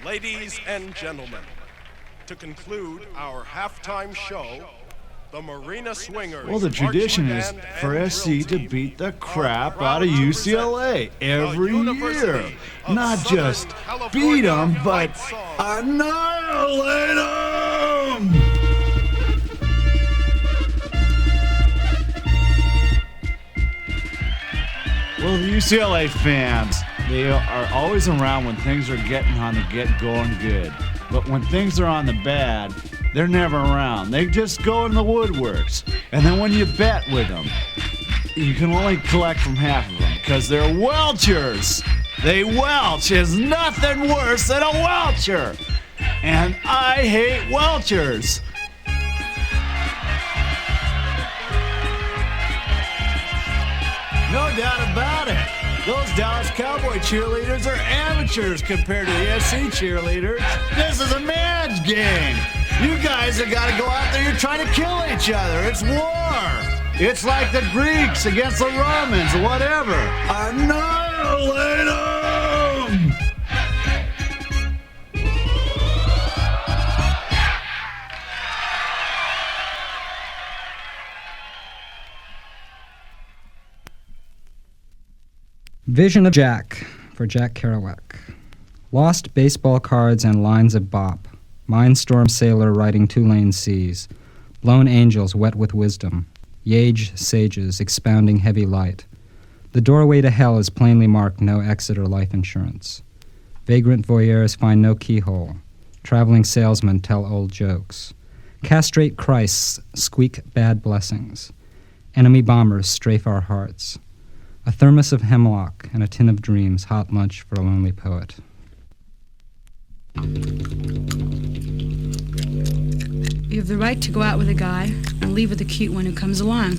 Ladies and gentlemen, to conclude our halftime show, the Marina Swingers. Well, the tradition is for SC to beat the crap out of UCLA every year. Not just beat them, but annihilate them! Well, the UCLA fans, they are always around when things are getting on the going good. But when things are on the bad, they're never around. They just go in the woodworks. And then when you bet with them, you can only collect from half of them because they're welchers. They welch. There's nothing worse than a welcher. And I hate welchers. No doubt about it. Those Dallas Cowboy cheerleaders are amateurs compared to the SC cheerleaders. This is a man's game. You guys have got to go out there, you're trying to kill each other. It's war. It's like the Greeks against the Romans, whatever. Annihilate them! Vision of Jack, for Jack Kerouac. Lost baseball cards and lines of bop. Mindstorm sailor riding two-lane seas. Blown angels wet with wisdom. Yage sages expounding heavy light. The doorway to hell is plainly marked no exit or life insurance. Vagrant voyeurs find no keyhole. Traveling salesmen tell old jokes. Castrate Christs squeak bad blessings. Enemy bombers strafe our hearts. A thermos of hemlock and a tin of dreams, hot lunch for a lonely poet. You have the right to go out with a guy and leave with a cute one who comes along.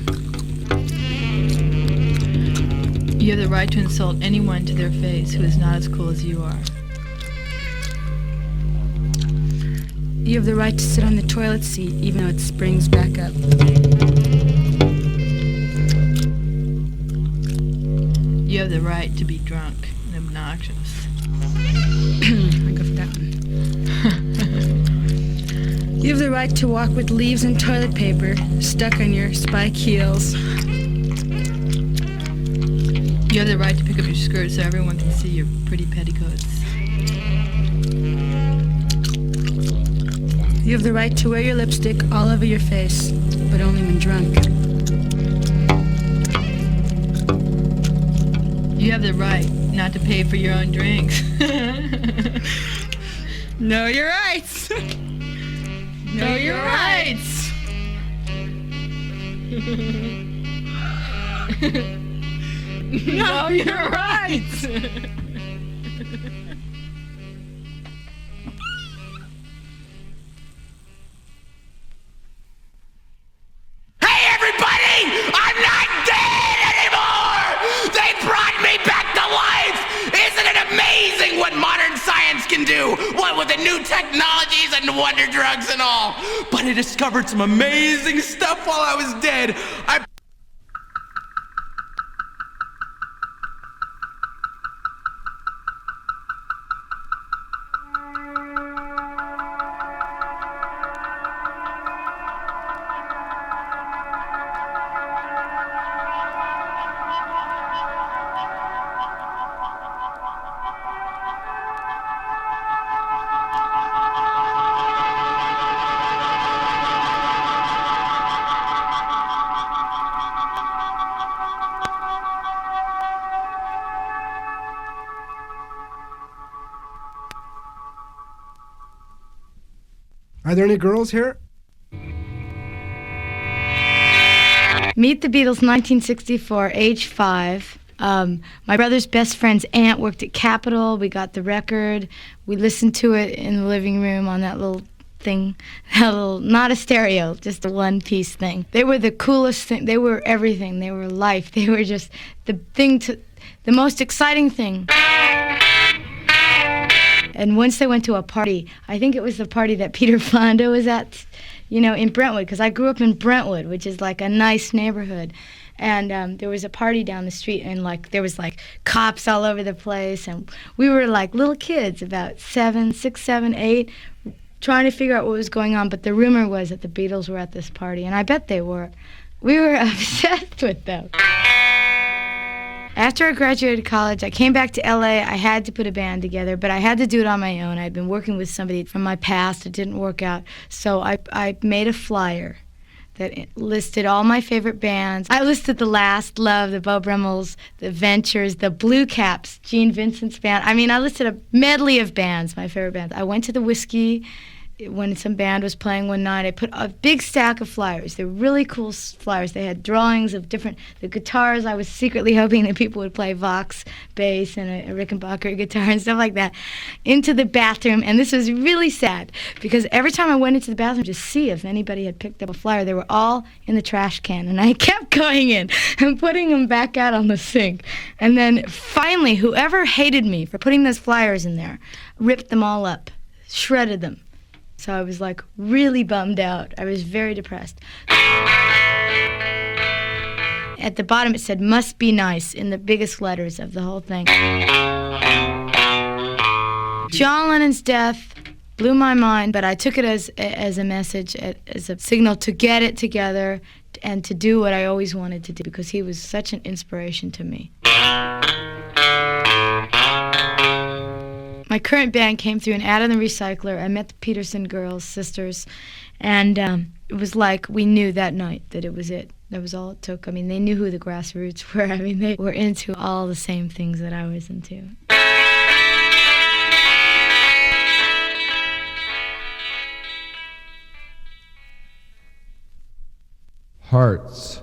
You have the right to insult anyone to their face who is not as cool as you are. You have the right to sit on the toilet seat even though it springs back up. You have the right to be drunk and obnoxious. I go for that one. You have the right to walk with leaves and toilet paper stuck on your spike heels. You have the right to pick up your skirt so everyone can see your pretty petticoats. You have the right to wear your lipstick all over your face, but only when drunk. You have the right not to pay for your own drinks. Know your rights. Know your rights. Know your rights. Hey everybody! I'm not dead anymore! They brought me back to life! Isn't it amazing what modern science can do? What with the new technologies and wonder drugs and all? But I discovered some amazing stuff while I was dead. Are there any girls here? Meet the Beatles, 1964, age 5. My brother's best friend's aunt worked at Capitol. We got the record. We listened to it in the living room on that little thing, not a stereo, just a one-piece thing. They were the coolest thing. They were everything. They were life. They were just the most exciting thing. And once they went to a party, I think it was the party that Peter Fonda was at, in Brentwood, because I grew up in Brentwood, which is like a nice neighborhood. And there was a party down the street, and there was cops all over the place, and we were like little kids, about 6, 7, 8, trying to figure out what was going on, but the rumor was that the Beatles were at this party, and I bet they were. We were obsessed with them. After I graduated college, I came back to LA. I had to put a band together, but I had to do it on my own. I'd been working with somebody from my past. It didn't work out. So I made a flyer that listed all my favorite bands. I listed The Last Love, the Beau Brummels, the Ventures, the Blue Caps, Gene Vincent's band. I mean, I listed a medley of bands, my favorite bands. I went to the Whiskey when some band was playing one night. I put a big stack of flyers. They were really cool flyers. They had drawings of the guitars. I was secretly hoping that people would play Vox bass and a Rickenbacker guitar and stuff like that into the bathroom. And this was really sad because every time I went into the bathroom to see if anybody had picked up a flyer, they were all in the trash can. And I kept going in and putting them back out on the sink. And then finally, whoever hated me for putting those flyers in there ripped them all up, shredded them. So I was like really bummed out. I was very depressed. At the bottom it said, "Must be nice," in the biggest letters of the whole thing. John Lennon's death blew my mind, but I took it as a message, as a signal to get it together and to do what I always wanted to do, because he was such an inspiration to me. My current band came through an ad in the Recycler. I met the Peterson girls, sisters, and it was like we knew that night that it was it. That was all it took. I mean, they knew who the Grassroots were. I mean, they were into all the same things that I was into. Hearts.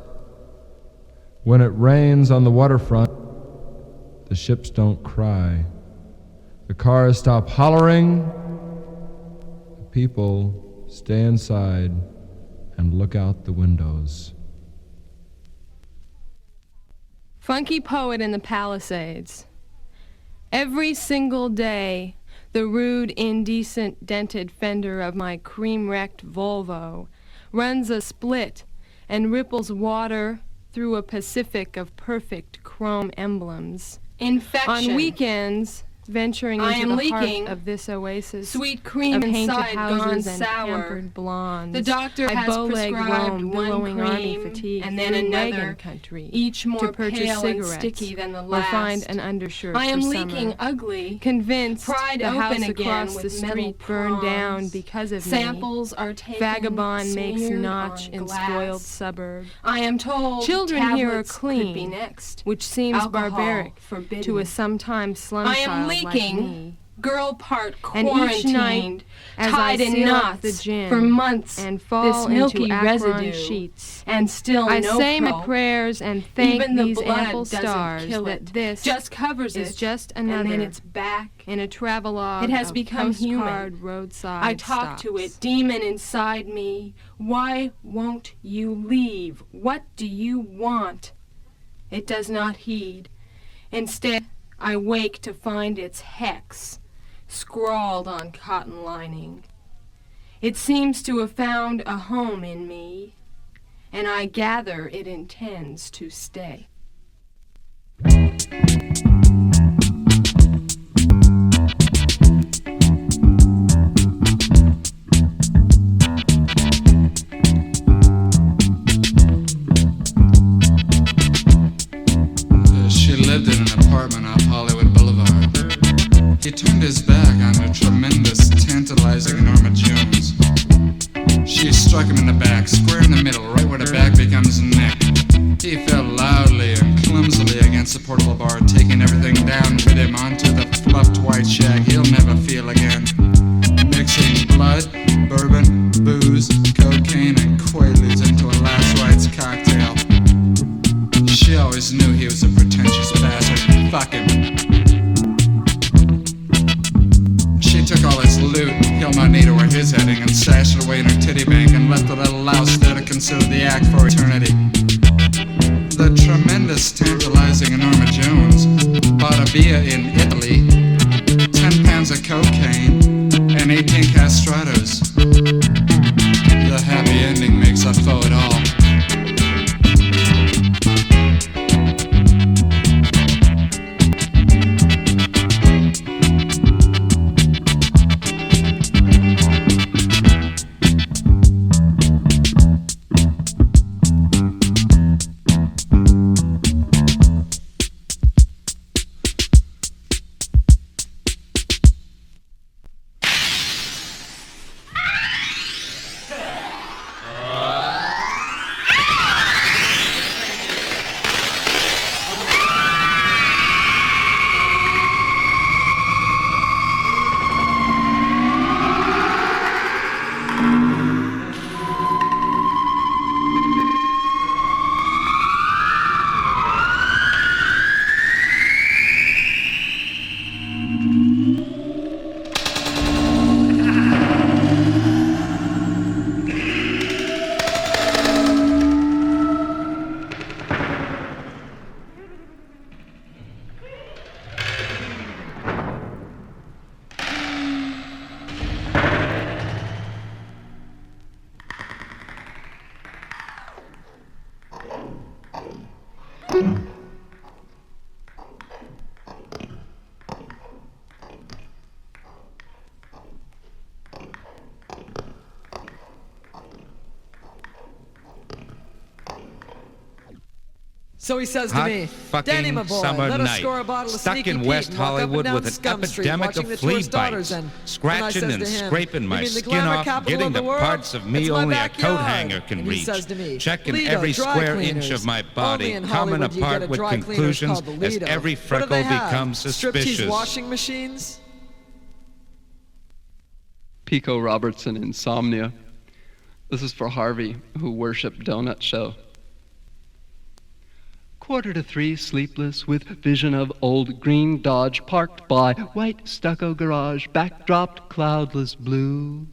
When it rains on the waterfront, the ships don't cry. The cars stop hollering. The people stay inside and look out the windows. Funky poet in the Palisades. Every single day, the rude, indecent, dented fender of my cream-wrecked Volvo runs a split and ripples water through a Pacific of perfect chrome emblems. Infection. On weekends, venturing I into am the leaking. heart of this oasis Sweet cream of painted inside houses gone and sour. pampered blondes. The doctor I has bow-leg prescribed roam, one billowing army cream fatigue and then through another, wagon country, each more to purchase pale and cigarettes sticky than the or last. find an undershirt I am for leaking summer. ugly. Convinced Pried the open house again across with the metal street burned down prongs. because of Samples me. are taken, Vagabond makes smeared notch on in glass. spoiled suburb. I am told Children here are tablets could be clean, next. which seems Alcohol barbaric forbidden. to a sometime slum I am child leaking. like me. Girl part And quarantined, each night, as tied I in seal up knots the gin for months, and fall this milky into Akron residue, sheets, and still I no say pro. my prayers and thank Even the these blood ample doesn't stars kill that it, this just covers is it, just another and then it's back. in a travelogue It has of become human. postcard roadside I talk to it, demon inside me. Why won't you leave? What do you want? It does not heed. Instead, I wake to find its hex scrawled on cotton lining. It seems to have found a home in me, and I gather it intends to stay. She lived in an apartment off Hollywood Boulevard. He turned his back on the tremendous, tantalizing Norma Jones. She struck him in the back, square in the middle, right where the back becomes neck. He fell loudly and clumsily against the portable bar, taking everything down with him onto the fluffed white shag he'll never feel again. Mixing blood, bourbon, booze, cocaine, and Quaaludes into a last rites cocktail. She always knew he was a pretentious bastard. Fuck him. She took all his loot, he'll not need to where his heading, and stashed it away in her titty bank and left the little louse there to consider the act for eternity. The tremendous, tantalizing Norma Jones bought a villa in Italy, 10 pounds of cocaine, and 18 castratos. The happy ending makes up for it all. So he says to Hot me, fucking Danny, my boy, summer let us night. score a bottle of Stuck Sneaky in Pete West and walk up and Hollywood down with an Scum Street epidemic watching of the flea tourist daughters bites, and scratching I says and to him, scraping "You my mean the skin glamour off, capital getting of the the world? parts of me It's my only a backyard." coat hanger can And he reach, says to me, checking "Lido every dry square cleaners. inch of my Only body, in coming Hollywood you apart get a with dry cleaners conclusions called the as Lido. every What do freckle they have? becomes suspicious. Striptease washing machines? Pico Robertson, Insomnia. This is for Harvey, who worshiped Donut Show. 2:45, sleepless, with vision of old green Dodge parked by white stucco garage, backdropped cloudless blue.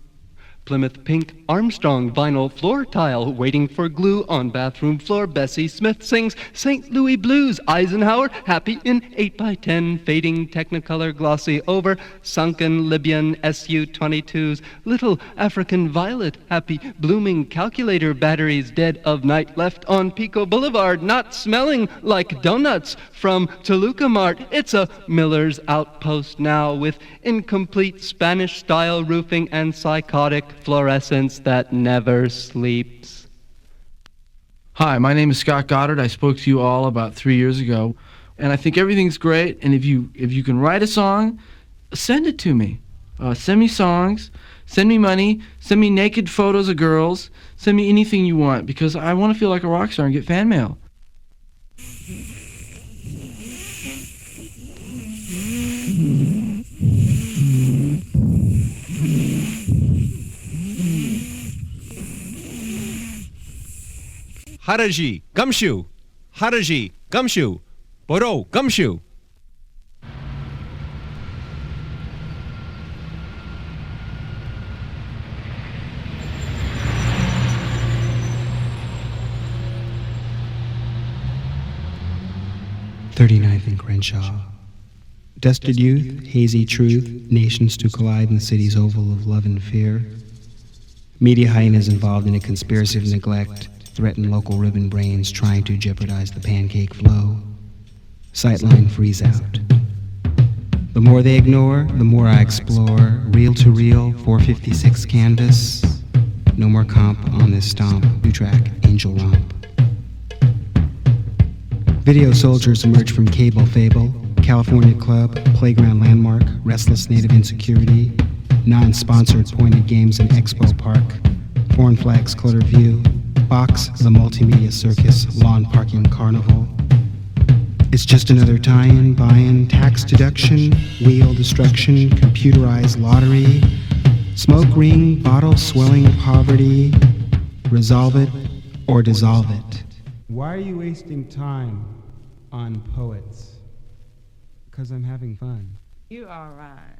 Plymouth pink Armstrong vinyl floor tile, waiting for glue on bathroom floor. Bessie Smith sings St. Louis blues. Eisenhower happy in 8x10, fading Technicolor glossy over sunken Libyan SU-22s. Little African violet happy blooming calculator batteries dead of night left on Pico Boulevard, not smelling like donuts from Toluca Mart. It's a Miller's outpost now with incomplete Spanish style roofing and psychotic fluorescence that never sleeps. Hi, my name is Scott Goddard. I spoke to you all about 3 years ago, and I think everything's great. And if you can write a song, send it to me. Send me songs, send me money, send me naked photos of girls, send me anything you want, because I want to feel like a rock star and get fan mail. Haraji, gumshoe. Haraji, gumshoe. Boro, gumshoe. "39th and Crenshaw. Dusted youth, hazy truth, nations to collide in the city's oval of love and fear. Media hyenas involved in a conspiracy of neglect threaten local ribbon brains trying to jeopardize the pancake flow. Sightline freeze out. The more they ignore, the more I explore. Reel to reel, 456 canvas. No more comp on this stomp. New track, Angel Romp. Video soldiers emerge from cable fable. California club, playground landmark, restless native insecurity. Non-sponsored pointed games in Expo Park. Foreign flags clutter view. Box, the multimedia circus, lawn parking carnival. It's just another tie-in, buy-in, tax deduction, wheel destruction, computerized lottery, smoke ring, bottle swelling poverty. Resolve it or dissolve it. Why are you wasting time on poets? Because I'm having fun. You are right.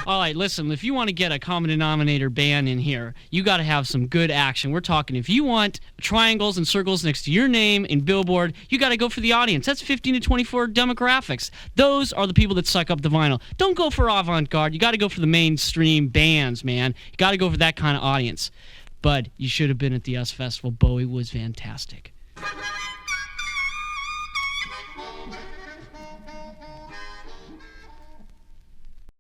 All right, listen, if you want to get a common denominator band in here, you got to have some good action. We're talking, if you want triangles and circles next to your name in Billboard, you got to go for the audience. That's 15 to 24 demographics. Those are the people that suck up the vinyl. Don't go for avant-garde. You got to go for the mainstream bands, man. You got to go for that kind of audience. But you should have been at the US Festival. Bowie was fantastic.